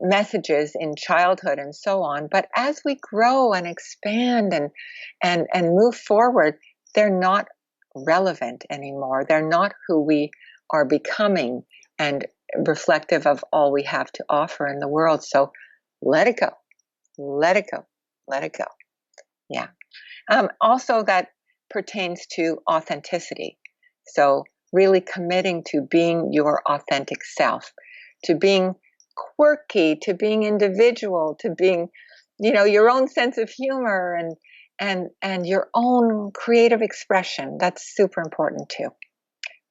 messages in childhood and so on. But as we grow and expand and move forward, they're not relevant anymore. They're not who we are becoming and reflective of all we have to offer in the world. So let it go. Let it go. Let it go. Yeah. Also, that pertains to authenticity. So really committing to being your authentic self, to being quirky, to being individual, to being, your own sense of humor and your own creative expression. That's super important too.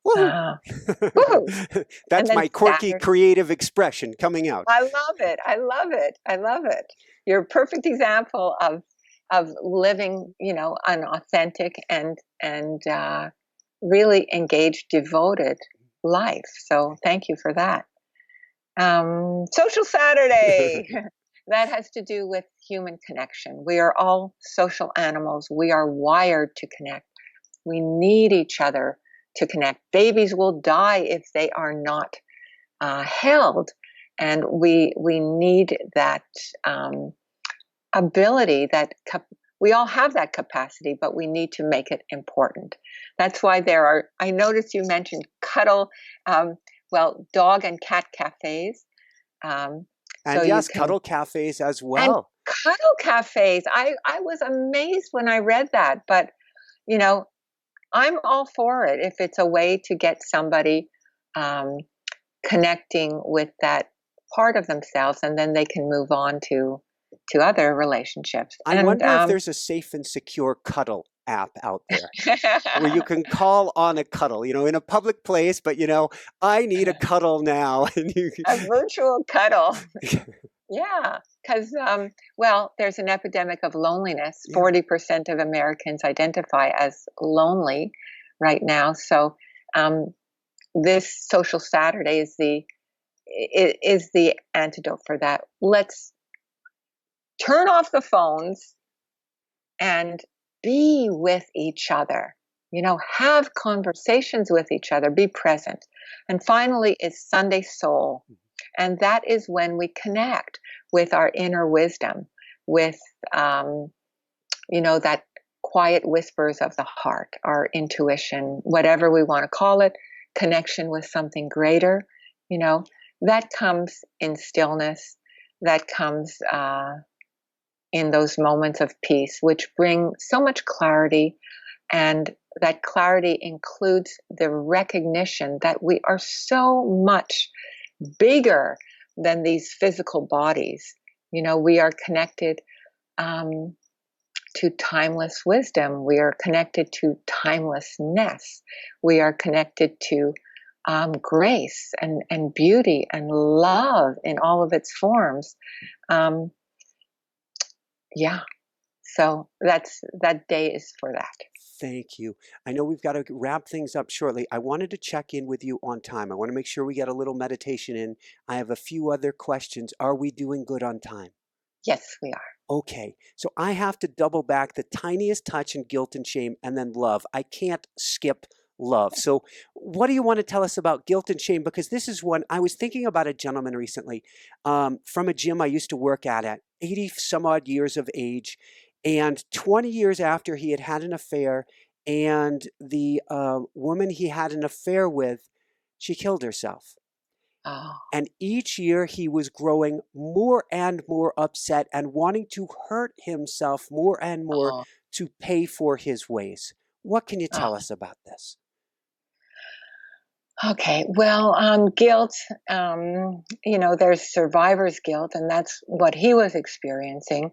Woohoo! That's my quirky creative expression coming out. I love it. I love it. I love it. You're a perfect example of living, an authentic and really engaged, devoted life. So thank you for that. Social Saturday. That has to do with human connection. We are all social animals. We are wired to connect. We need each other to connect. Babies will die if they are not held, and we need that ability. We all have that capacity, but we need to make it important. That's why there are. I noticed you mentioned cuddle. Dog and cat cafes. And so yes, cuddle cafes as well. And cuddle cafes. I was amazed when I read that, but I'm all for it if it's a way to get somebody connecting with that part of themselves, and then they can move on to other relationships. I wonder if there's a safe and secure cuddle app out there where you can call on a cuddle, in a public place, but I need a cuddle now. And a virtual cuddle. Yeah, because, well, there's an epidemic of loneliness. Yeah. 40% of Americans identify as lonely right now. So this Social Saturday is the antidote for that. Let's turn off the phones and be with each other. Have conversations with each other, be present. And finally is Sunday Soul. And that is when we connect with our inner wisdom, with, that quiet whispers of the heart, our intuition, whatever we want to call it, connection with something greater. That comes in stillness, that comes in those moments of peace, which bring so much clarity. And that clarity includes the recognition that we are so much bigger than these physical bodies. We are connected to timeless wisdom. We are connected to timelessness. We are connected to grace and beauty and love in all of its forms. Yeah. So that day is for that. Thank you. I know we've got to wrap things up shortly. I wanted to check in with you on time. I want to make sure we get a little meditation in. I have a few other questions. Are we doing good on time? Yes, we are. Okay. So I have to double back the tiniest touch and guilt and shame and then love. I can't skip love. So what do you want to tell us about guilt and shame? Because this is one, I was thinking about a gentleman recently from a gym I used to work at 80 some odd years of age. And 20 years after he had had an affair, and the woman he had an affair with, she killed herself. Oh. And each year he was growing more and more upset and wanting to hurt himself more and more to pay for his ways. What can you tell us about this? Okay, well, guilt, there's survivor's guilt, and that's what he was experiencing.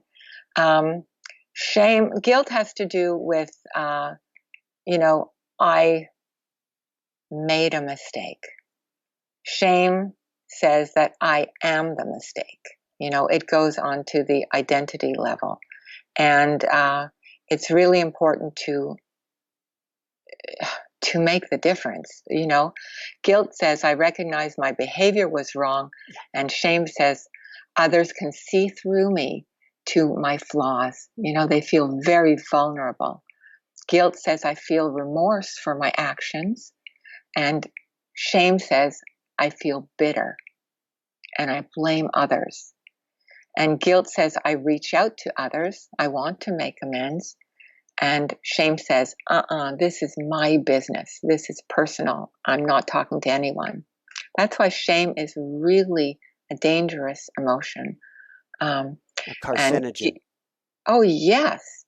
Shame, guilt has to do with, I made a mistake. Shame says that I am the mistake. It goes on to the identity level. And it's really important to make the difference. Guilt says I recognize my behavior was wrong, and shame says others can see through me to my flaws. They feel very vulnerable. Guilt says I feel remorse for my actions, and shame says I feel bitter and I blame others. And guilt says I reach out to others, I want to make amends. And shame says, this is my business. This is personal. I'm not talking to anyone. That's why shame is really a dangerous emotion. A carcinogen. Oh, yes.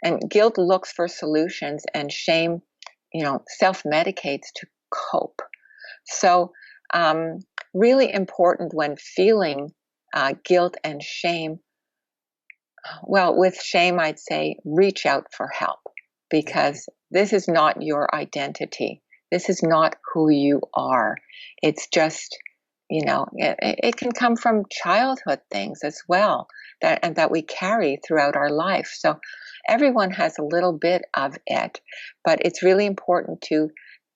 And guilt looks for solutions, and shame, self-medicates to cope. So really important when feeling guilt and shame. Well, with shame, I'd say reach out for help, because this is not your identity. This is not who you are. It's just, it can come from childhood things as well that we carry throughout our life. So everyone has a little bit of it, but it's really important to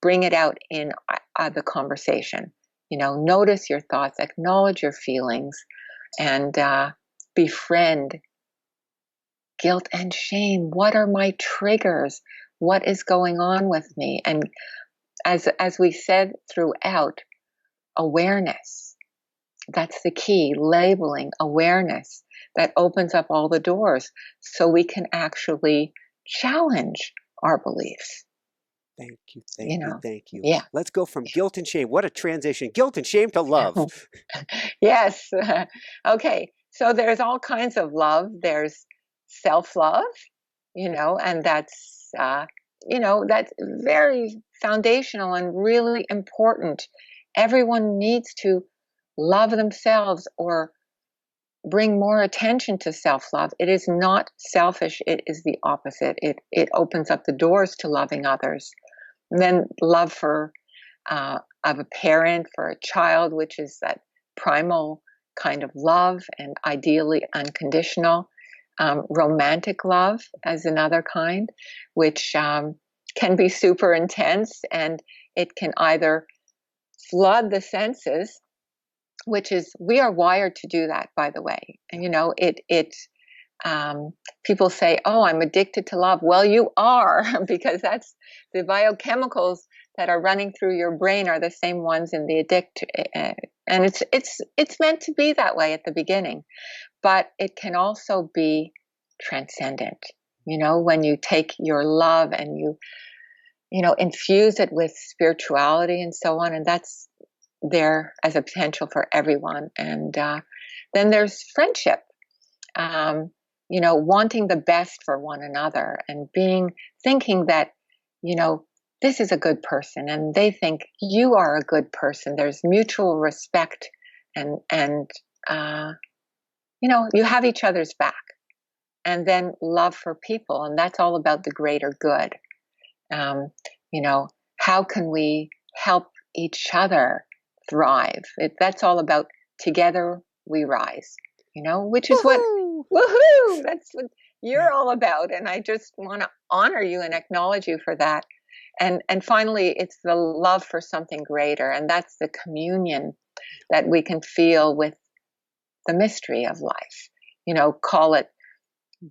bring it out in the conversation. Notice your thoughts, acknowledge your feelings, and befriend guilt and shame. What are my triggers? What is going on with me? And as we said throughout, awareness. That's the key. Labeling, awareness, that opens up all the doors so we can actually challenge our beliefs. Thank you. Thank you. Yeah. Let's go from guilt and shame. What a transition. Guilt and shame to love. Yes. Okay. So there's all kinds of love. There's self-love, and that's, that's very foundational and really important. Everyone needs to love themselves or bring more attention to self-love. It is not selfish. It is the opposite. It opens up the doors to loving others. And then love for of a parent for a child, which is that primal kind of love and ideally unconditional. Romantic love as another kind, which can be super intense, and it can either flood the senses, which is, we are wired to do that, by the way. And people say, "Oh, I'm addicted to love." Well, you are, because that's the biochemicals that are running through your brain are the same ones in the addict, and it's meant to be that way at the beginning. But it can also be transcendent. When you take your love and you infuse it with spirituality and so on, and that's there as a potential for everyone. And then there's friendship. Wanting the best for one another and thinking that, this is a good person and they think you are a good person. There's mutual respect and you have each other's back. And then love for people. And that's all about the greater good. How can we help each other thrive? That's all about together we rise, which is woohoo, that's what you're all about. And I just want to honor you and acknowledge you for that. And finally, it's the love for something greater. And that's the communion that we can feel with the mystery of life. Call it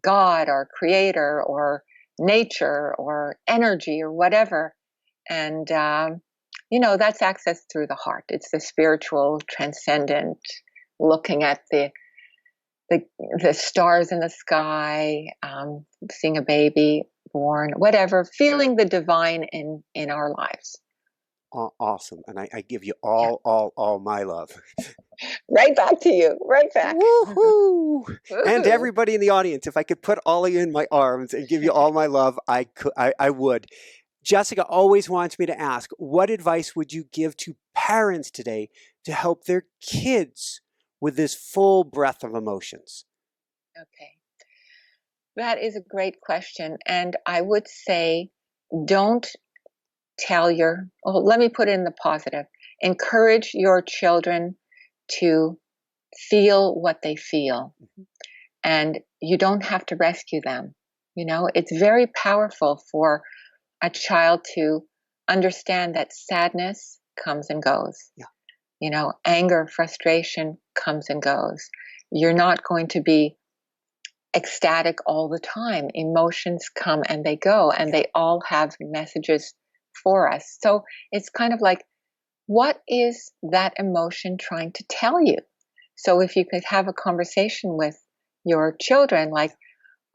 God or creator or nature or energy or whatever. And, that's accessed through the heart. It's the spiritual, transcendent, looking at the stars in the sky, seeing a baby born, whatever, feeling the divine in our lives. Awesome. And I give you all my love. Right back to you. Right back. Woohoo! And everybody in the audience, if I could put all of you in my arms and give you all my love, I would. Jessica always wants me to ask, what advice would you give to parents today to help their kids with this full breadth of emotions? Okay. That is a great question. And I would say, don't let me put it in the positive. Encourage your children to feel what they feel. Mm-hmm. And you don't have to rescue them. It's very powerful for a child to understand that sadness comes and goes. Yeah. Anger, frustration comes and goes. You're not going to be ecstatic all the time. Emotions come and they go, and they all have messages for us. So it's kind of like, what is that emotion trying to tell you? So if you could have a conversation with your children, like,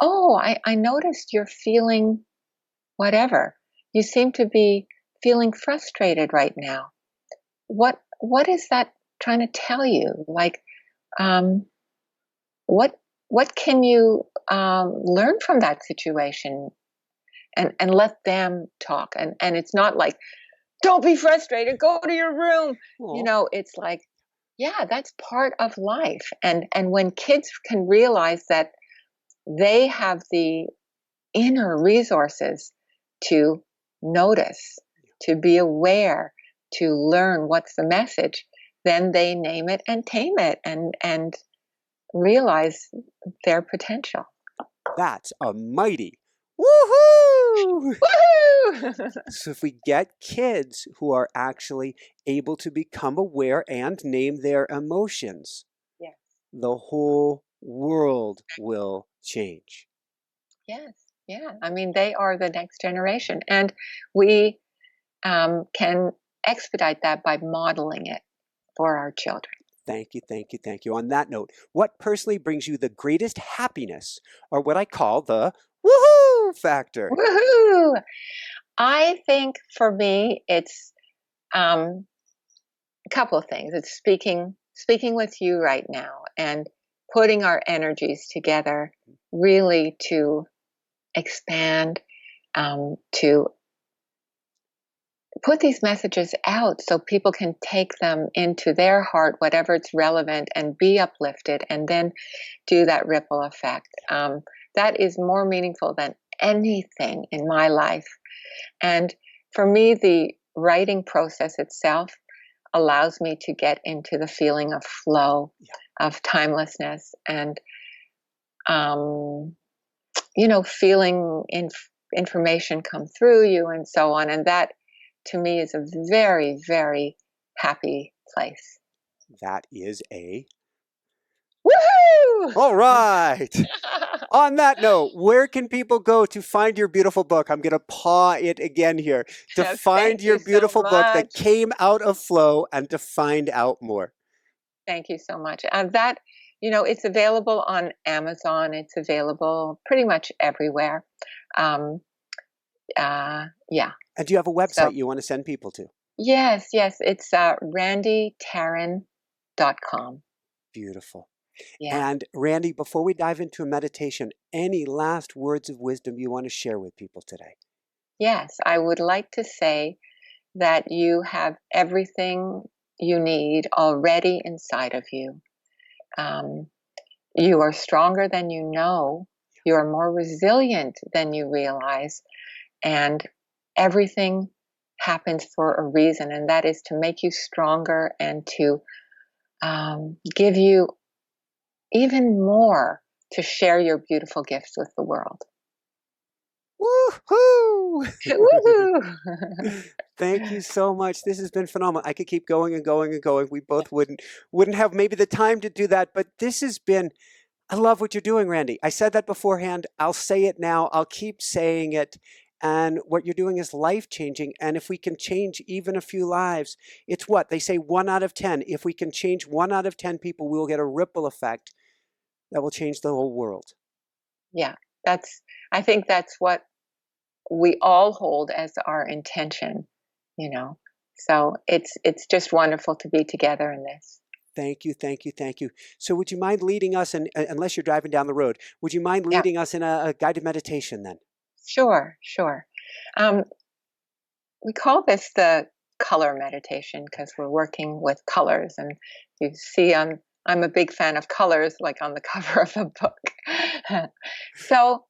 "Oh, I noticed you're feeling whatever. You seem to be feeling frustrated right now. What is that trying to tell you? Like, what can you learn from that situation?" And let them talk. And it's not like, "Don't be frustrated, go to your room." Aww. It's like, yeah, that's part of life. And when kids can realize that they have the inner resources to notice, to be aware, to learn what's the message, then they name it and tame it and realize their potential. That's a mighty woohoo! Woohoo! So if we get kids who are actually able to become aware and name their emotions, yes, the whole world will change. Yes, yeah. I mean, they are the next generation, and we can expedite that by modeling it for our children. Thank you, thank you, thank you. On that note, what personally brings you the greatest happiness, or what I call the woohoo factor? Woohoo! I think for me, it's a couple of things. It's speaking with you right now and putting our energies together, really to expand, to put these messages out so people can take them into their heart, whatever it's relevant, and be uplifted, and then do that ripple effect. That is more meaningful than anything in my life. And for me, the writing process itself allows me to get into the feeling of flow, of timelessness, and feeling information come through you and so on. And that, to me, is a very, very happy place. That is a... Woohoo! All right. On that note, where can people go to find your beautiful book? I'm going to paw it again here. To find your beautiful book that came out of flow and to find out more. Thank you so much. That, it's available on Amazon. It's available pretty much everywhere. Yeah. And do you have a website you want to send people to? Yes. It's randytaran.com. Beautiful. Yeah. And Randy, before we dive into a meditation, any last words of wisdom you want to share with people today? Yes, I would like to say that you have everything you need already inside of you. You are stronger than you know. You are more resilient than you realize. And everything happens for a reason, and that is to make you stronger and to give you even more to share your beautiful gifts with the world. Woohoo! Woohoo! Thank you so much. This has been phenomenal. I could keep going and going and going. We both wouldn't have maybe the time to do that, but this has been... I love what you're doing, Randy. I said that beforehand. I'll say it now. I'll keep saying it. And what you're doing is life-changing. And if we can change even a few lives, it's what? They say 1 out of 10. If we can change 1 out of 10 people, we will get a ripple effect that will change the whole world. Yeah, I think that's what we all hold as our intention, So it's just wonderful to be together in this. Thank you. So would you mind leading us, and unless you're driving down the road, would you mind leading us in a guided meditation then? Sure. We call this the color meditation because we're working with colors. And you see, I'm a big fan of colors, like on the cover of the book. So,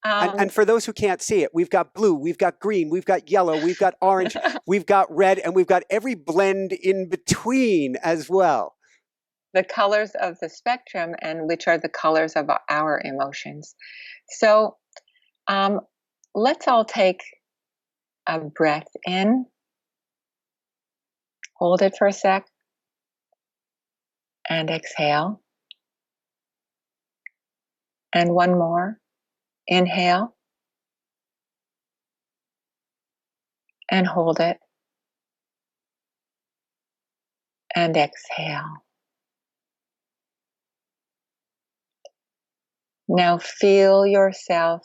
and for those who can't see it, we've got blue, we've got green, we've got yellow, we've got orange, we've got red, and we've got every blend in between as well. The colors of the spectrum, and which are the colors of our emotions. So let's all take a breath in, hold it for a sec, and exhale. And one more. Inhale and hold it. And exhale. Now feel yourself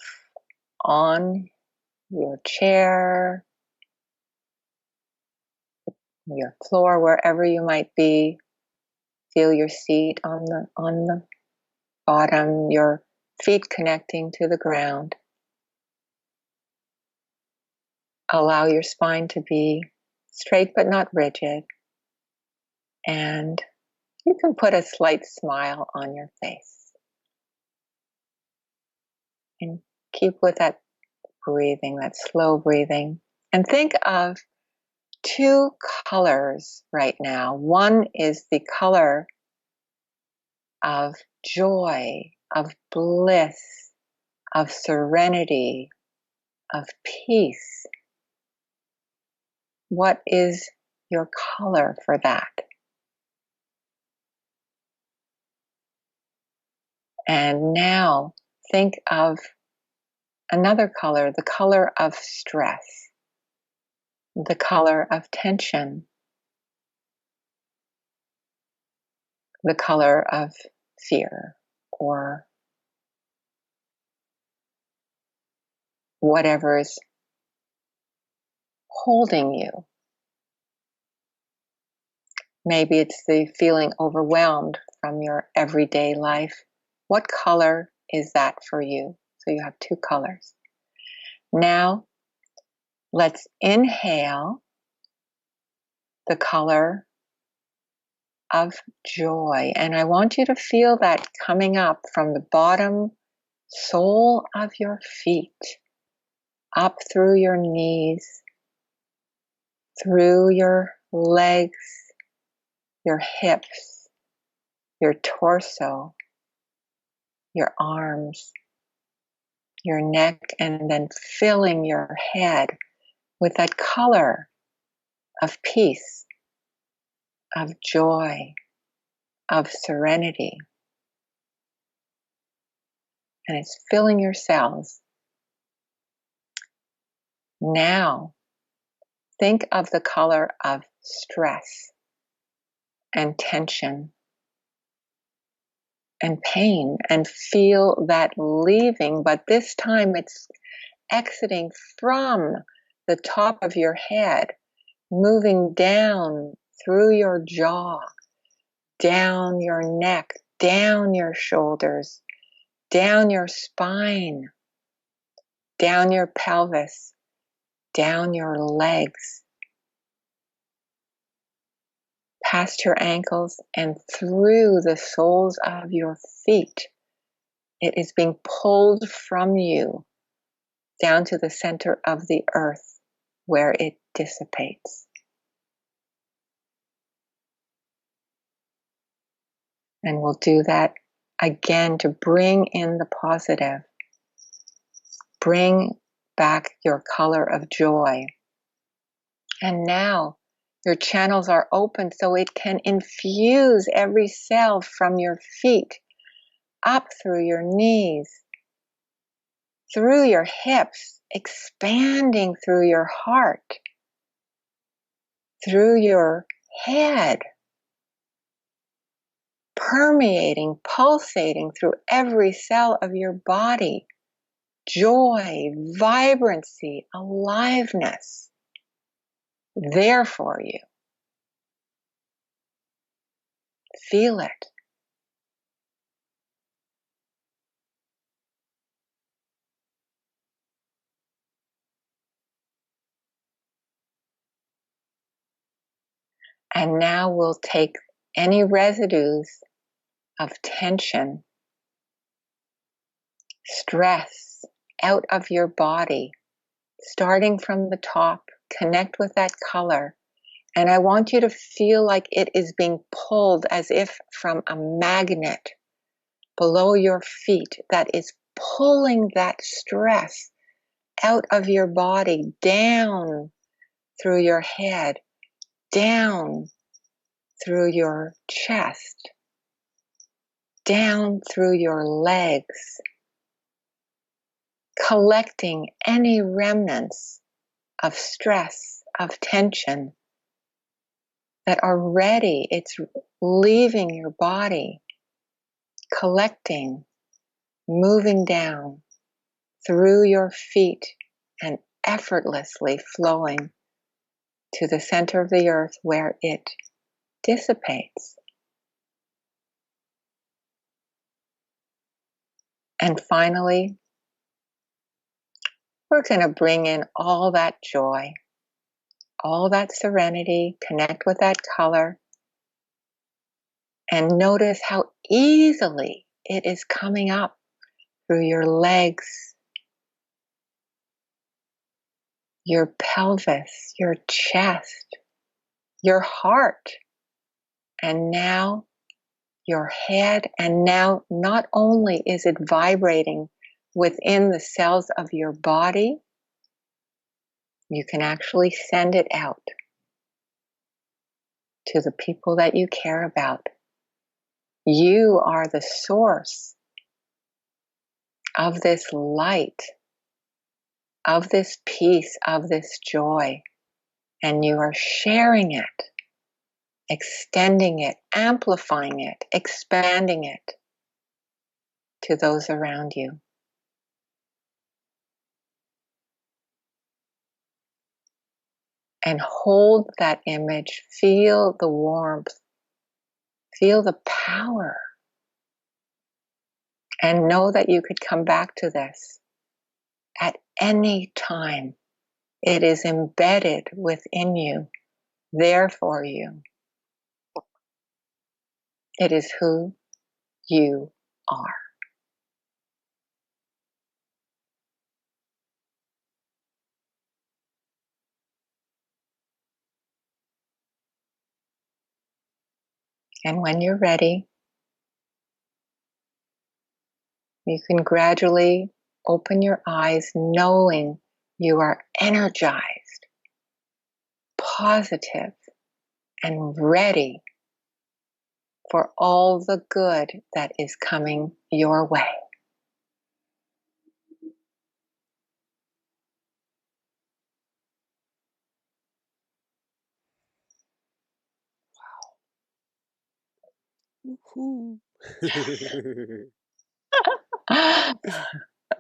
on your chair, your floor, wherever you might be. Feel your seat on the bottom, your feet connecting to the ground. Allow your spine to be straight but not rigid. And you can put a slight smile on your face. And keep with that breathing, that slow breathing. And think of 2 colors right now. One is the color of joy, of bliss, of serenity, of peace. What is your color for that? And now think of another color, the color of stress, the color of tension, the color of fear, or whatever is holding you. Maybe it's the feeling overwhelmed from your everyday life. What color is that for you? So you have 2 colors. Now, let's inhale the color of joy. And I want you to feel that coming up from the bottom sole of your feet, up through your knees, through your legs, your hips, your torso, your arms, your neck, and then filling your head with that color of peace, of joy, of serenity. And it's filling your cells. Now, think of the color of stress and tension and pain, and feel that leaving, but this time it's exiting from the top of your head, moving down through your jaw, down your neck, down your shoulders, down your spine, down your pelvis, down your legs, past your ankles, and through the soles of your feet. It is being pulled from you down to the center of the earth where it dissipates. And we'll do that again to bring in the positive. Bring back your color of joy. And now your channels are open so it can infuse every cell from your feet up through your knees, through your hips, expanding through your heart, through your head, permeating, pulsating through every cell of your body. Joy, vibrancy, aliveness, there for you. Feel it. And now we'll take any residues of tension, stress out of your body, starting from the top. Connect with that color. And I want you to feel like it is being pulled as if from a magnet below your feet that is pulling that stress out of your body, down through your head, down through your chest, down through your legs, collecting any remnants of stress, of tension that are ready. It's leaving your body, collecting, moving down through your feet and effortlessly flowing to the center of the earth where it dissipates. And finally, we're going to bring in all that joy, all that serenity, connect with that color, and notice how easily it is coming up through your legs, your pelvis, your chest, your heart, and now your head. And now not only is it vibrating within the cells of your body, you can actually send it out to the people that you care about. You are the source of this light, of this peace, of this joy, and you are sharing it, extending it, amplifying it, expanding it to those around you. And hold that image, feel the warmth, feel the power, and know that you could come back to this at any time. It is embedded within you, there for you. It is who you are. And when you're ready, you can gradually open your eyes knowing you are energized, positive, and ready for all the good that is coming your way. Woohoo.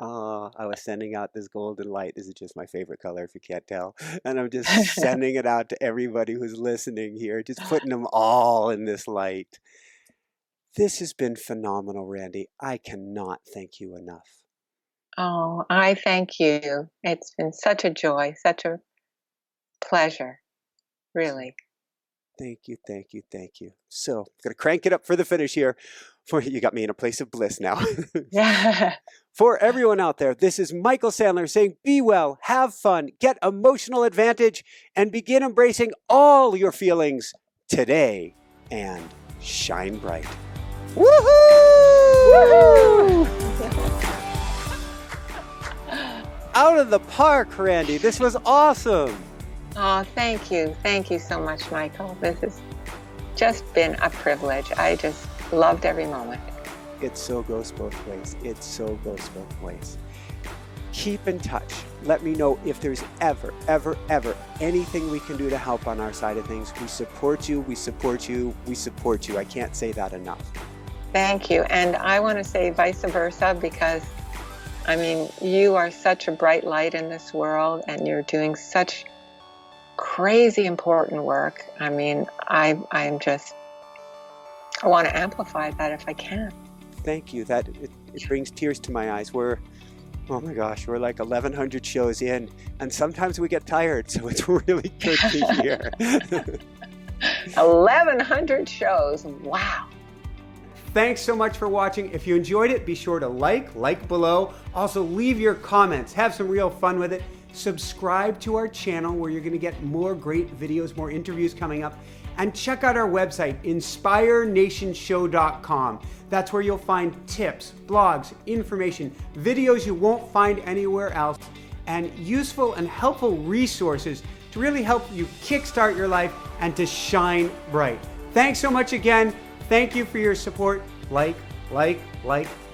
Oh, I was sending out this golden light. This is just my favorite color, if you can't tell. And I'm just sending it out to everybody who's listening here, just putting them all in this light. This has been phenomenal, Randy. I cannot thank you enough. Oh, I thank you. It's been such a joy, such a pleasure, really. Thank you, thank you, thank you. So, I'm going to crank it up for the finish here. You got me in a place of bliss now. Yeah. For everyone out there, this is Michael Sandler saying, be well, have fun, get emotional advantage, and begin embracing all your feelings today and shine bright. Woohoo! Woohoo! Out of the park, Randy. This was awesome. Oh, thank you. Thank you so much, Michael. This has just been a privilege. I just loved every moment. It so goes both ways. It so goes both ways. Keep in touch. Let me know if there's ever anything we can do to help on our side of things. We support you. We support you. We support you. I can't say that enough. Thank you. And I want to say vice versa, because, I mean, you are such a bright light in this world, and you're doing such crazy important work. I mean, I want to amplify that if I can. Thank you. That it brings tears to my eyes. Oh my gosh, we're like 1,100 shows in, and sometimes we get tired, so it's really good to hear. 1,100 shows. Wow. Thanks so much for watching. If you enjoyed it, be sure to like below. Also, leave your comments. Have some real fun with it. Subscribe to our channel, where you're going to get more great videos, more interviews coming up. And check out our website, inspirenationshow.com. That's where you'll find tips, blogs, information, videos you won't find anywhere else, and useful and helpful resources to really help you kickstart your life and to shine bright. Thanks so much again. Thank you for your support. Like,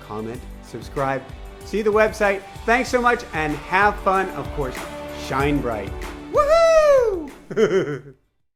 comment, subscribe. See the website. Thanks so much, and have fun. Of course, shine bright. Woohoo!